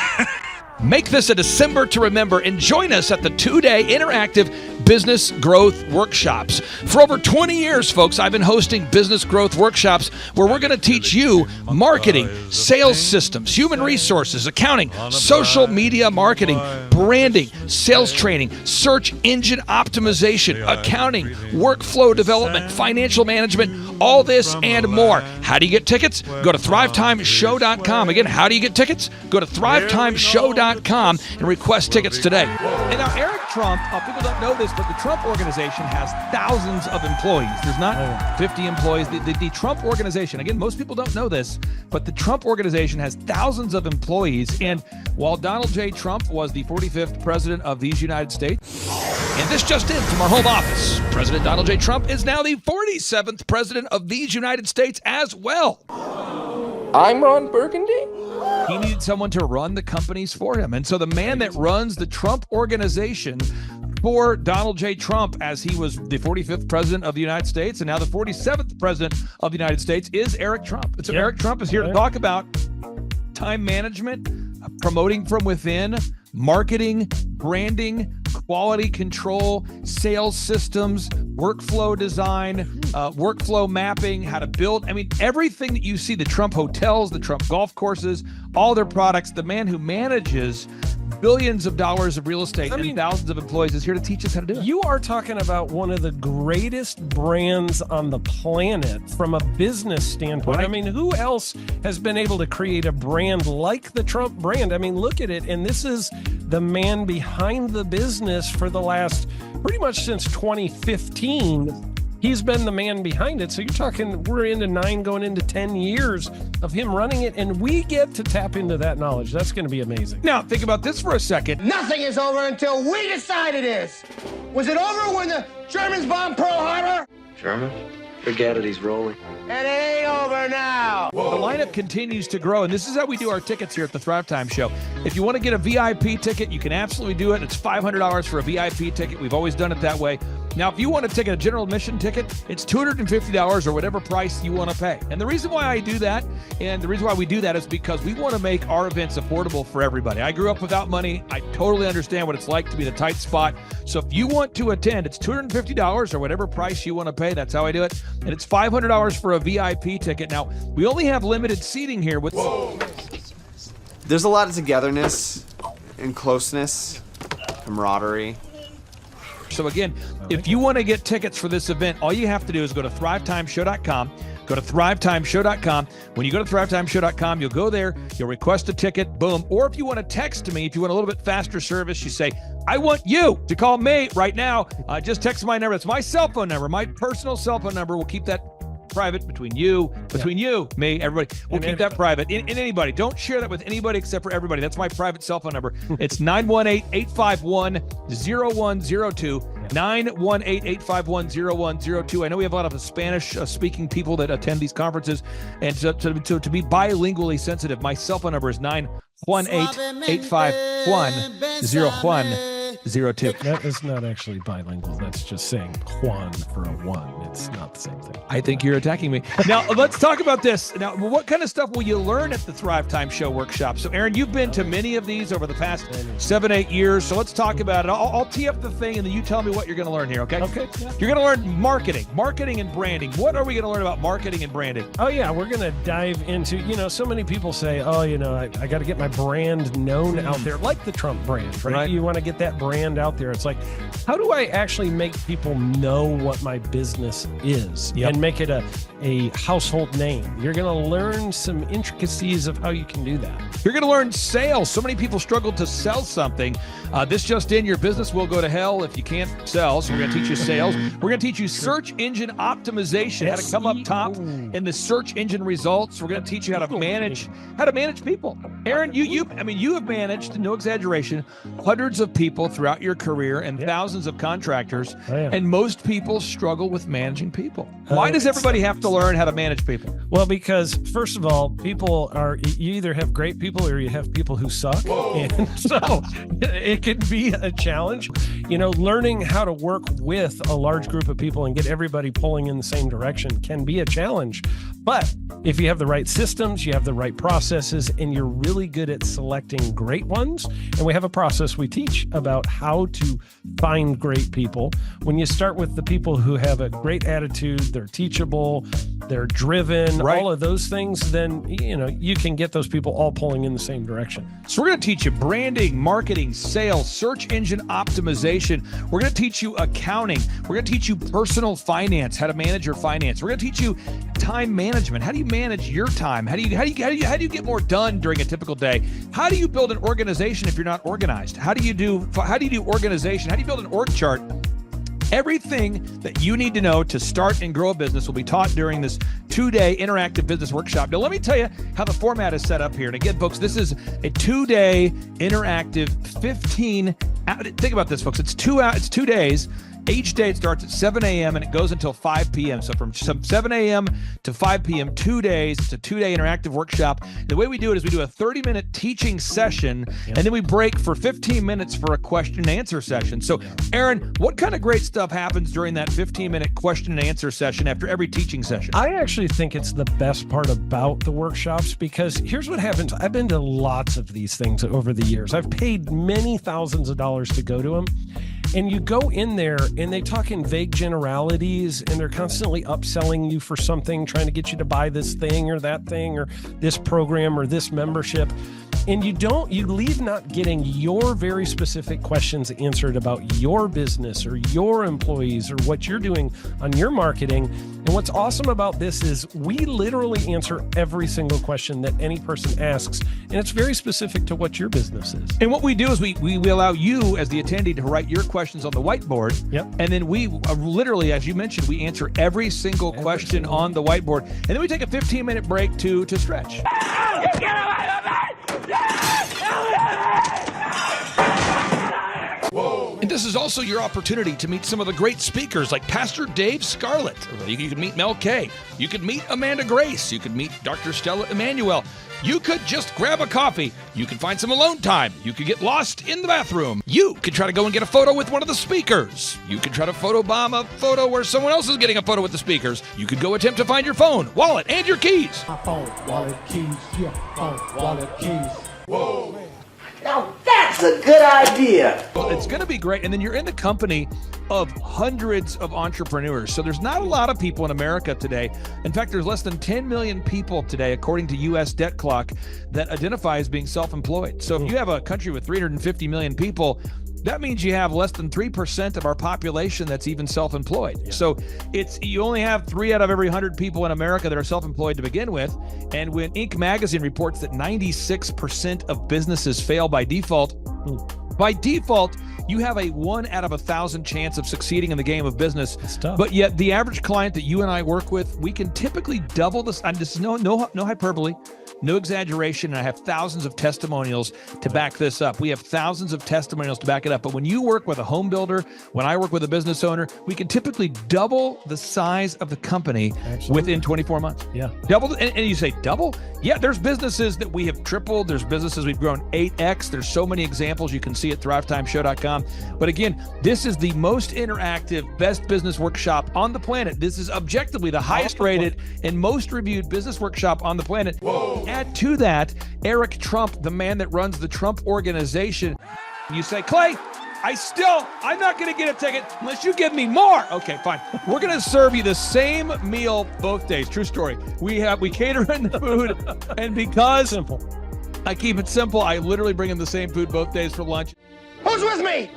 Make this a December to remember and join us at the 2-day interactive business growth workshops. For over 20 years, folks, I've been hosting business growth workshops where we're going to teach you marketing, sales systems, human resources, accounting, social media marketing, branding, sales training, search engine optimization, accounting, workflow development, financial management, all this and more. How do you get tickets? Go to thrivetimeshow.com. Again, how do you get tickets? Go to thrivetimeshow.com and request tickets today. And now Eric Trump, people don't know this, but the Trump organization has thousands of employees. There's not 50 employees. The Trump organization, again, most people don't know this, but the Trump organization has thousands of employees. And while Donald J. Trump was the 45th president of these United States, and this just in from our home office, President Donald J. Trump is now the 47th president of these United States as well. I'm Ron Burgundy? He needed someone to run the companies for him. And so the man that runs the Trump organization for Donald J. Trump, as he was the 45th president of the United States and now the 47th president of the United States, is Eric Trump. And so Eric Trump is here to talk about time management, promoting from within, marketing, branding, quality control, sales systems, workflow design, workflow mapping, how to build. I mean, everything that you see, the Trump hotels, the Trump golf courses, all their products, the man who manages billions of dollars of real estate and thousands of employees is here to teach us how to do it. You are talking about one of the greatest brands on the planet from a business standpoint. Right. I mean, who else has been able to create a brand like the Trump brand? I mean, look at it. And this is the man behind the business for the last, pretty much since 2015. He's been the man behind it. So you're talking, we're into 9 going into 10 years of him running it, and we get to tap into that knowledge. That's going to be amazing. Now, think about this for a second. Nothing is over until we decide it is. Was it over when the Germans bombed Pearl Harbor? German? Forget it, he's rolling. It ain't over now. The lineup continues to grow, and this is how we do our tickets here at the Thrivetime Show. If you want to get a VIP ticket, you can absolutely do it. It's $500 for a VIP ticket. We've always done it that way. Now, if you want to take a general admission ticket, it's $250 or whatever price you want to pay. And the reason why I do that, and the reason why we do that is because we want to make our events affordable for everybody. I grew up without money. I totally understand what it's like to be in a tight spot. So if you want to attend, it's $250 or whatever price you want to pay. That's how I do it. And it's $500 for a VIP ticket. Now, we only have limited seating here with... There's a lot of togetherness and closeness, camaraderie. So again, if you want to get tickets for this event, all you have to do is go to thrivetimeshow.com. Go to thrivetimeshow.com. When you go to thrivetimeshow.com, you'll go there, you'll request a ticket, boom. Or if you want to text me, if you want a little bit faster service, you say, I want you to call me right now. Just text my number. It's my cell phone number, my personal cell phone number. We'll keep that private between you, me, everybody. We'll keep that private. And anybody, don't share that with anybody except for everybody. That's my private cell phone number. It's 918-851-0102. 918-851-0102. I know we have a lot of Spanish-speaking people that attend these conferences, and to be bilingually sensitive, my cell phone number is 918-851-0102. That is not actually bilingual. That's just saying Juan for a one. It's not the same thing. I think you're attacking me. Now, let's talk about this. Now, what kind of stuff will you learn at the Thrivetime Show workshop? So, Aaron, you've been to many of these over the past 7-8 years. So let's talk about it. I'll tee up the thing, and then you tell me what you're going to learn here, okay? Okay. Yeah. You're going to learn marketing and branding. What are we going to learn about marketing and branding? Oh, yeah. We're going to dive into, so many people say, I got to get my brand known out there, like the Trump brand, right? You want to get that brand brand out there. It's like, how do I actually make people know what my business is and make it a household name? You're going to learn some intricacies of how you can do that. You're going to learn sales. So many people struggle to sell something. This just in, your business will go to hell if you can't sell. So we're going to teach you sales. We're going to teach you search engine optimization, how to come up top in the search engine results. We're going to teach you how to manage people. Aaron, you have managed, no exaggeration, hundreds of people throughout your career and thousands of contractors. And most people struggle with managing people. Why does everybody have to learn how to manage people? Well, because first of all, you either have great people or you have people who suck. And so it can be a challenge. Learning how to work with a large group of people and get everybody pulling in the same direction can be a challenge. But if you have the right systems, you have the right processes, and you're really good at selecting great ones, and we have a process we teach about how to find great people. When you start with the people who have a great attitude, they're teachable, they're driven, all of those things, then you can get those people all pulling in the same direction. So we're going to teach you branding, marketing, sales, search engine optimization. We're going to teach you accounting. We're going to teach you personal finance, how to manage your finance. We're going to teach you time management. How do you manage your time? How do you get more done during a typical day? How do you build an organization if you're not organized? How do you do organization? How do you build an org chart? Everything that you need to know to start and grow a business will be taught during this 2-day interactive business workshop. Now, let me tell you how the format is set up here. And again, folks, this is a 2-day interactive 15. Think about this, folks. It's 2 days. Each day it starts at 7 a.m. and it goes until 5 p.m. So from 7 a.m. to 5 p.m., 2 days. It's a 2-day interactive workshop. The way we do it is we do a 30-minute teaching session, and then we break for 15 minutes for a question and answer session. So, Aaron, what kind of great stuff happens during that 15-minute question and answer session after every teaching session? I actually think it's the best part about the workshops, because here's what happens. I've been to lots of these things over the years. I've paid many thousands of dollars to go to them. And you go in there and they talk in vague generalities, and they're constantly upselling you for something, trying to get you to buy this thing or that thing or this program or this membership. And you leave not getting your very specific questions answered about your business or your employees or what you're doing on your marketing. And what's awesome about this is we literally answer every single question that any person asks, and it's very specific to what your business is. And what we do is we allow you as the attendee to write your questions on the whiteboard. And then we literally, as you mentioned, we answer every single question on the whiteboard. And then we take a 15-minute break to stretch. And this is also your opportunity to meet some of the great speakers like Pastor Dave Scarlett. You can meet Mel Kay. You could meet Amanda Grace. You could meet Dr. Stella Emanuel. You could just grab a coffee. You could find some alone time. You could get lost in the bathroom. You could try to go and get a photo with one of the speakers. You could try to photobomb a photo where someone else is getting a photo with the speakers. You could go attempt to find your phone, wallet, and your keys. My phone, wallet, keys, your phone, wallet, keys. Whoa. Now that's a good idea. Well, it's going to be great. And then you're in the company of hundreds of entrepreneurs. So there's not a lot of people in America today. In fact, there's less than 10 million people today, according to U.S. Debt Clock, that identify as being self-employed. So if you have a country with 350 million people, that means you have less than 3% of our population that's even self-employed. So you only have 3 out of every 100 people in America that are self-employed to begin with. And when Inc. magazine reports that 96% of businesses fail by default, you have a 1 out of 1,000 chance of succeeding in the game of business. But yet the average client that you and I work with, we can typically double this. And this is no hyperbole, no exaggeration. And I have thousands of testimonials to back this up. We have thousands of testimonials to back it up. But when you work with a home builder, when I work with a business owner, we can typically double the size of the company within 24 months. Double. And you say double? Yeah, there's businesses that we have tripled. There's businesses we've grown 8x. There's so many examples you can see at thrivetimeshow.com. But again, this is the most interactive, best business workshop on the planet. This is objectively the highest rated and most reviewed business workshop on the planet. Whoa. Add to that, Eric Trump, the man that runs the Trump organization. You say, Clay, I'm not going to get a ticket unless you give me more. Okay, fine. We're going to serve you the same meal both days. True story. We cater in the food, and because I keep it simple, I literally bring in the same food both days for lunch. Who's with me?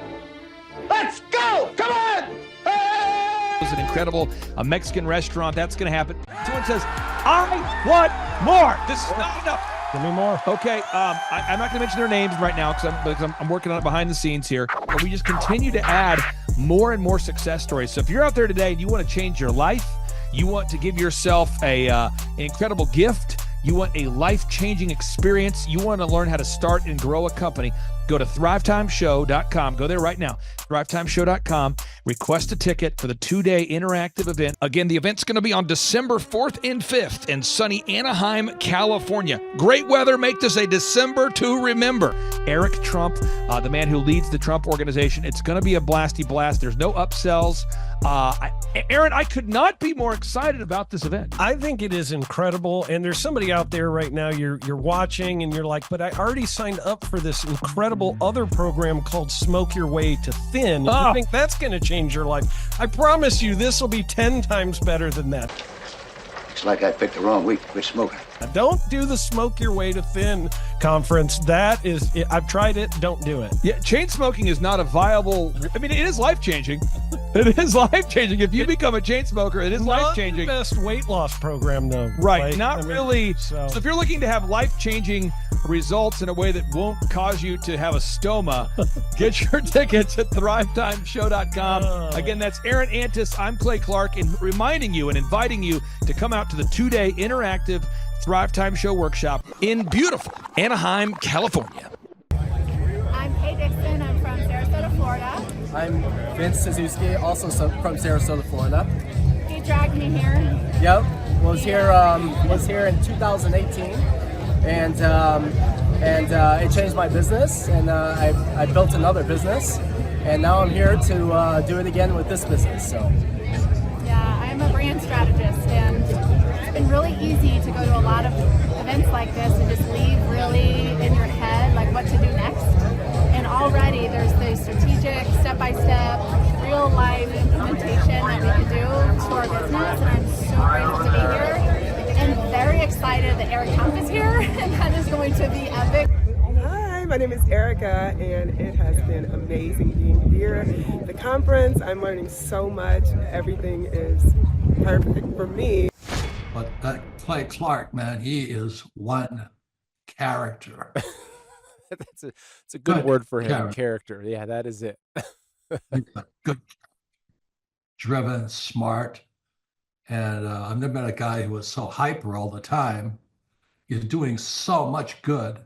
Let's go! Come on! Hey! It was an incredible Mexican restaurant. That's going to happen. Someone says, I want more. This is not enough. Give me more. Okay, I'm not going to mention their names right now because I'm working on it behind the scenes here. But we just continue to add more and more success stories. So if you're out there today and you want to change your life, you want to give yourself an incredible gift, you want a life-changing experience, you want to learn how to start and grow a company, go to thrivetimeshow.com. Go there right now, thrivetimeshow.com. Request a ticket for the 2-day interactive event. Again, the event's going to be on December 4th and 5th in sunny Anaheim, California. Great weather. Make this a December to remember. Eric Trump, the man who leads the Trump organization. It's going to be a blasty blast. There's no upsells. Aaron, I could not be more excited about this event. I think it is incredible. And there's somebody out there right now, you're watching and you're like, but I already signed up for this incredible other program called Smoke Your Way to Thin. I think that's going to change your life. I promise you, this will be 10 times better than that. Looks like I picked the wrong week to quit smoking. Don't do the Smoke Your Way to Thin conference. That is, I've tried it. Don't do it. Yeah, chain smoking is not a viable. I mean, it is life changing. It is life changing. If you become a chain smoker, it is life changing. Not the best weight loss program, though. Right. Really. So if you're looking to have life changing results in a way that won't cause you to have a stoma, get your tickets at thrivetimeshow.com. Again, that's Aaron Antis. I'm Clay Clark, and reminding you and inviting you to come out to the 2-day interactive Thrive Time Show workshop in beautiful Anaheim, California. I'm Kay Dixon. I'm from Sarasota, Florida. I'm Vince Suzuki, also from Sarasota, Florida. He dragged me here. Yep, was here in 2018, and it changed my business, and I built another business, and now I'm here to do it again with this business. So. Yeah, I'm a brand strategist, and it's been really easy to go to a lot of events like this and just leave really in your head like what to do next. And already there's the strategic, step-by-step, real-life implementation that we can do to our business, and I'm so grateful to be here and very excited that Eric Trump is here, and that is going to be epic. Hi, my name is Erica, and it has been amazing being here. The conference, I'm learning so much. Everything is perfect for me. But that Clay Clark, man, he is one character. It's a good word for him. Character. Yeah, that is it. Good, driven, smart, and I've never met a guy who was so hyper all the time. He's doing so much good,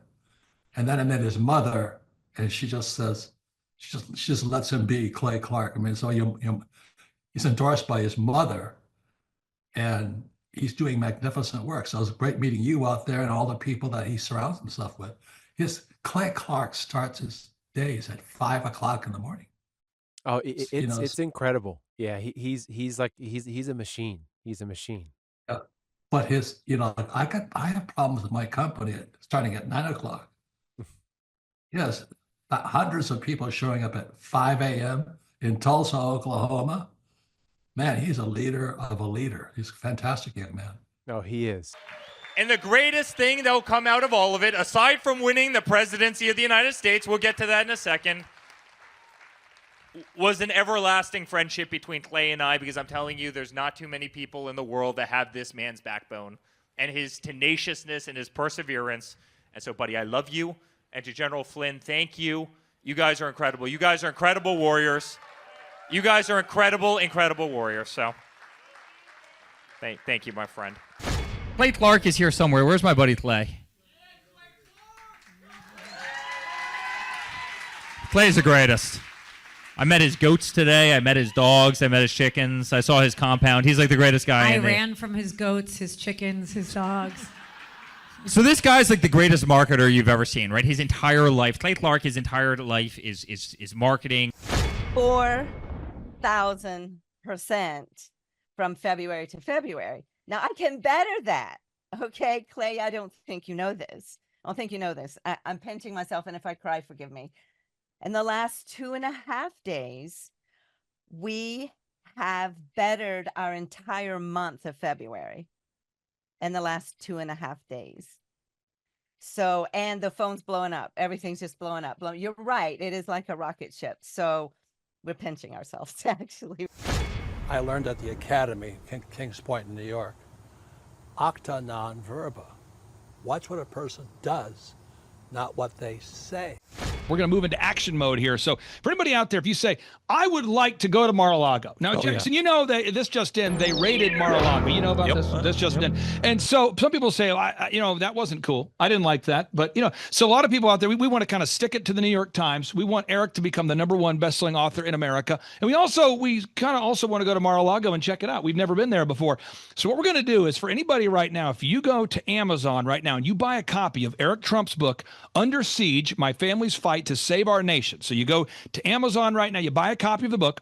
and then I met his mother, and she just says, she just lets him be Clay Clark. I mean, so he's endorsed by his mother, and he's doing magnificent work. So it was great meeting you out there and all the people that he surrounds himself with. Clay Clark starts his days at 5 o'clock in the morning. Oh, it's incredible. Yeah, he's a machine. He's a machine. Yeah. But I have problems with my company starting at 9 o'clock. Yes, hundreds of people showing up at 5 a.m. in Tulsa, Oklahoma. Man, he's a leader of a leader. He's a fantastic young man. No, he is. And the greatest thing that will come out of all of it, aside from winning the presidency of the United States, we'll get to that in a second, was an everlasting friendship between Clay and I, because I'm telling you, there's not too many people in the world that have this man's backbone and his tenaciousness and his perseverance. And so, buddy, I love you. And to General Flynn, thank you. You guys are incredible. You guys are incredible warriors. You guys are incredible, incredible warriors. So thank you, my friend. Clay Clark is here somewhere. Where's my buddy Clay? Clay's the greatest. I met his goats today. I met his dogs. I met his chickens. I saw his compound. He's like the greatest guy. I ran from his goats, his chickens, his dogs. So this guy's like the greatest marketer you've ever seen, right? His entire life, Clay Clark, his entire life is marketing. 4,000% from February to February. Now, I can better that. Okay, Clay, I don't think you know this. I don't think you know this. I'm pinching myself, and if I cry, forgive me. In the last 2.5 days, we have bettered our entire month of February in the last 2.5 days. So, and the phone's blowing up. Everything's just blowing up. You're right. It is like a rocket ship. So We're pinching ourselves, actually. I learned at the Academy, Kings Point in New York, acta non verba. Watch what a person does, not what they say. We're going to move into action mode here. So for anybody out there, if you say, I would like to go to Mar-a-Lago. Now, Jackson, you know that this just in, they raided Mar-a-Lago. You know about this? This just in. And so some people say, that wasn't cool. I didn't like that. But, so a lot of people out there, we want to kind of stick it to the New York Times. We want Eric to become the #1 best-selling author in America. And we kind of also want to go to Mar-a-Lago and check it out. We've never been there before. So what we're going to do is for anybody right now, if you go to Amazon right now and you buy a copy of Eric Trump's book, Under Siege, My Family's Fight to Save Our Nation. So you go to Amazon right now, you buy a copy of the book,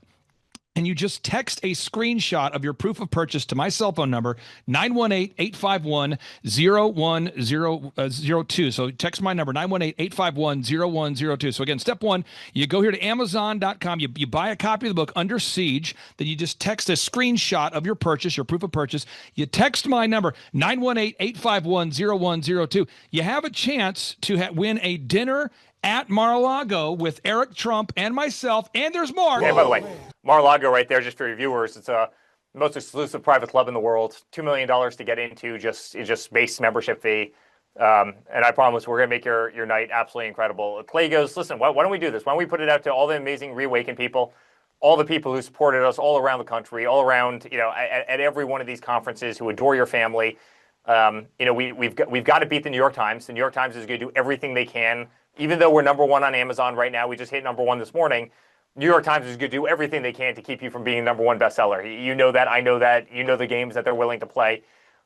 and you just text a screenshot of your proof of purchase to my cell phone number, 918-851-0102. So text my number, 918-851-0102. So again, step one, you go here to Amazon.com, you buy a copy of the book, Under Siege, then you just text a screenshot of your purchase, your proof of purchase. You text my number, 918-851-0102. You have a chance to win a dinner at Mar-a-Lago with Eric Trump and myself, and there's more. And by the way, Mar-a-Lago right there, just for your viewers, it's a most exclusive private club in the world. $2 million to get into, just base membership fee. And I promise we're going to make your night absolutely incredible. Clay goes, listen, why don't we do this? Why don't we put it out to all the amazing Reawaken people, all the people who supported us all around the country, all around, at every one of these conferences, who adore your family. We've got to beat the New York Times. The New York Times is going to do everything they can. Even though we're #1 on Amazon right now, we just hit #1 this morning. New York Times is going to do everything they can to keep you from being #1 bestseller. You know that, I know that, you know the games that they're willing to play.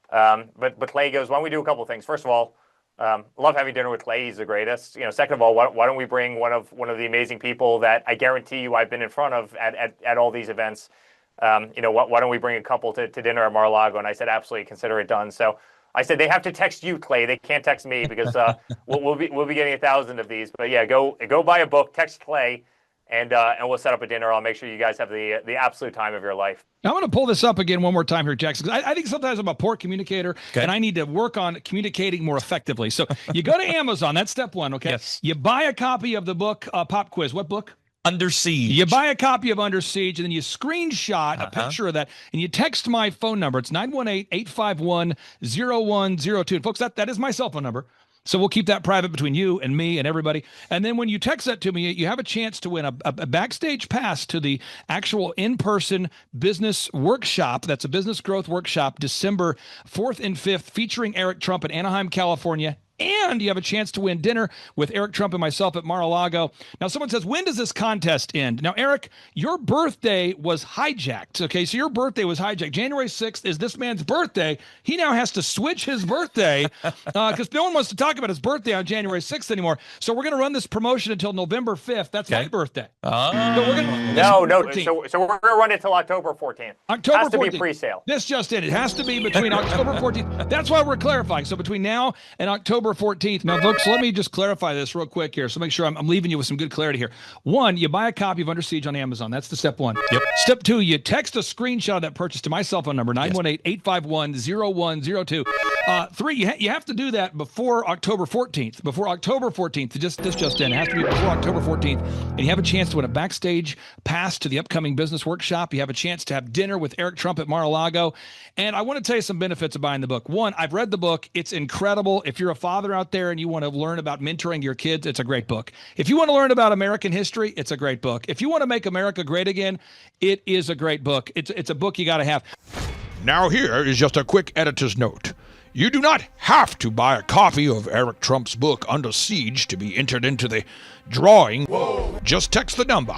But Clay goes, why don't we do a couple of things? First of all, love having dinner with Clay. He's the greatest. Second of all, why don't we bring one of the amazing people that I guarantee you I've been in front of at all these events. Why don't we bring a couple to dinner at Mar-a-Lago? And I said, absolutely, consider it done. So I said they have to text you, Clay. They can't text me because we'll be getting 1,000 of these. But yeah, go buy a book, text Clay, and we'll set up a dinner. I'll make sure you guys have the absolute time of your life. I'm going to pull this up again one more time here, Jackson, because I think sometimes I'm a poor communicator, and I need to work on communicating more effectively. So you go to Amazon. That's step one, okay? Yes. You buy a copy of the book, Pop Quiz. What book? Under Siege. You buy a copy of Under Siege, and then you screenshot a picture of that, and you text my phone number. It's 918-851-0102. And folks, that is my cell phone number. So we'll keep that private between you and me and everybody. And then when you text that to me, you have a chance to win a backstage pass to the actual in-person business workshop. That's a business growth workshop, December 4th and 5th, featuring Eric Trump in Anaheim, California. And you have a chance to win dinner with Eric Trump and myself at Mar-a-Lago. Now, someone says, when does this contest end? Now, Eric, your birthday was hijacked. Okay, so your birthday was hijacked. January 6th is this man's birthday. He now has to switch his birthday because no one wants to talk about his birthday on January 6th anymore. So we're going to run this promotion until November 5th. That's my birthday. So we're gonna, no. So we're going to run it until October 14th. October 14th. Has to be pre-sale. This just in. It has to be between October 14th. That's why we're clarifying. So between now and October 14th. Now, folks, let me just clarify this real quick here. So make sure I'm leaving you with some good clarity here. One, you buy a copy of Under Siege on Amazon. That's the step one. Yep. Step two, you text a screenshot of that purchase to my cell phone number, 918-851-0102. Three, you have to do that before October 14th. Before October 14th, this just in. It has to be before October 14th. And you have a chance to win a backstage pass to the upcoming business workshop. You have a chance to have dinner with Eric Trump at Mar-a-Lago. And I want to tell you some benefits of buying the book. One, I've read the book. It's incredible. If you're a father out there and you want to learn about mentoring your kids, it's a great book. If you want to learn about American history, it's a great book. If you want to make America great again, it is a great book. It's a book you got to have. Now here is just a quick editor's note. You do not have to buy a copy of Eric Trump's book, Under Siege, to be entered into the drawing. Whoa. Just text the number.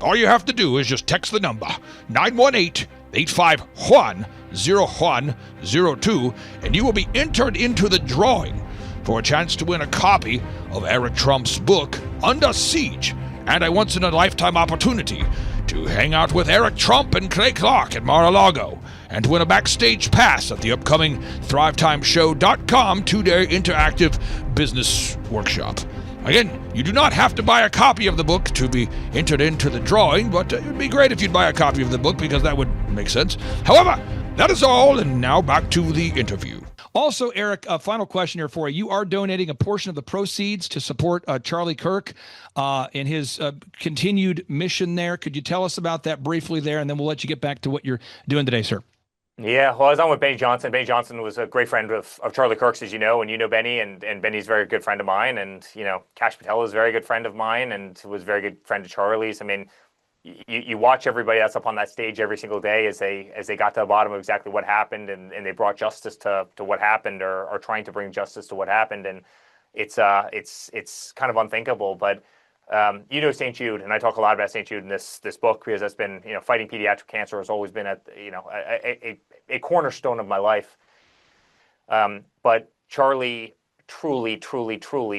All you have to do is just text the number, 918-851-0102, and you will be entered into the drawing for a chance to win a copy of Eric Trump's book, Under Siege, and a once-in-a-lifetime opportunity to hang out with Eric Trump and Clay Clark at Mar-a-Lago and to win a backstage pass at the upcoming ThriveTimeShow.com 2-day interactive business workshop. Again, you do not have to buy a copy of the book to be entered into the drawing, but it would be great if you'd buy a copy of the book because that would make sense. However, that is all, and now back to the interview. Also, Eric, a final question here for you. You are donating a portion of the proceeds to support Charlie Kirk in his continued mission there. Could you tell us about that briefly there, and then we'll let you get back to what you're doing today, sir? Yeah, well, I was on with Benny Johnson. Benny Johnson was a great friend of Charlie Kirk's, as you know, and you know Benny, and Benny's a very good friend of mine. And, you know, Cash Patel is a very good friend of mine and was a very good friend of Charlie's. I mean, you watch everybody that's up on that stage every single day as they got to the bottom of exactly what happened, and they brought justice to what happened, or are trying to bring justice to what happened. And it's kind of unthinkable. But you know St. Jude, and I talk a lot about St. Jude in this book because that's been, you know, fighting pediatric cancer has always been a cornerstone of my life. But Charlie truly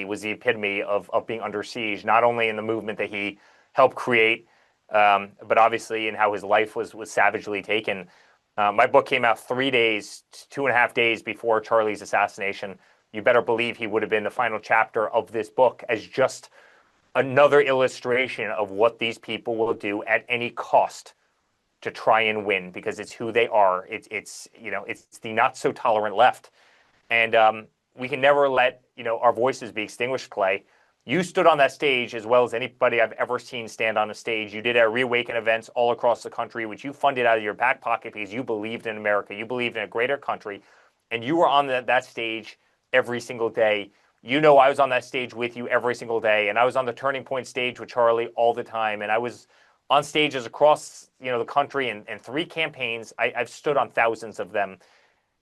was the epitome of being under siege, not only in the movement that he helped create, but obviously in how his life was savagely taken. My book came out 2.5 days before Charlie's assassination. You better believe he would have been the final chapter of this book as just another illustration of what these people will do at any cost to try and win, because it's who they are. It's the not so tolerant left. And we can never let, you know, our voices be extinguished, Clay. You stood on that stage as well as anybody I've ever seen stand on a stage. You did at Reawaken events all across the country, which you funded out of your back pocket because you believed in America. You believed in a greater country. And you were on that stage every single day. You know, I was on that stage with you every single day. And I was on the Turning Point stage with Charlie all the time. And I was on stages across, you know, the country and 3 campaigns. I've stood on thousands of them.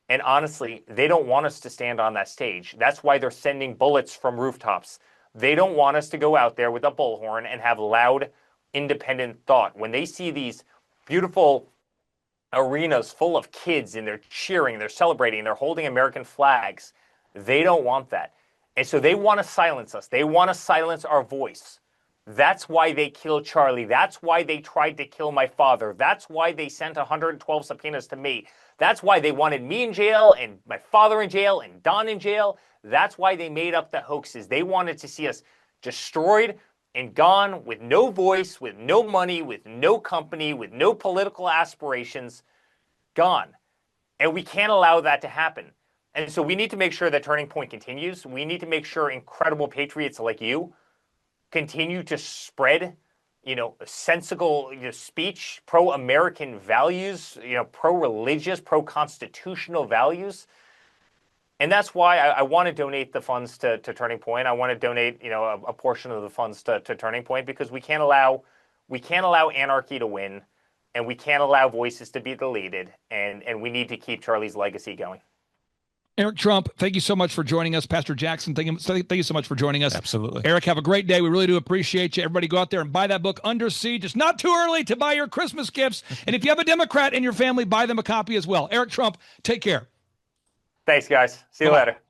And honestly, they don't want us to stand on that stage. That's why they're sending bullets from rooftops. They don't want us to go out there with a bullhorn and have loud, independent thought. When they see these beautiful arenas full of kids and they're cheering, they're celebrating, they're holding American flags, they don't want that. And so they want to silence us. They want to silence our voice. That's why they killed Charlie. That's why they tried to kill my father. That's why they sent 112 subpoenas to me. That's why they wanted me in jail and my father in jail and Don in jail. That's why they made up the hoaxes. They wanted to see us destroyed and gone with no voice, with no money, with no company, with no political aspirations, gone. And we can't allow that to happen. And so we need to make sure that Turning Point continues. We need to make sure incredible patriots like you continue to spread, you know, sensible, you know, speech, pro-American values, you know, pro-religious, pro-constitutional values. And that's why I want to donate the funds to Turning Point. I want to donate, you know, a portion of the funds to Turning Point, because we can't allow anarchy to win, and we can't allow voices to be deleted, and we need to keep Charlie's legacy going. Eric Trump, thank you so much for joining us. Pastor Jackson, thank you so much for joining us. Absolutely. Eric, have a great day. We really do appreciate you. Everybody go out there and buy that book, Under Siege. It's not too early to buy your Christmas gifts. And if you have a Democrat in your family, buy them a copy as well. Eric Trump, take care. Thanks, guys. See you later.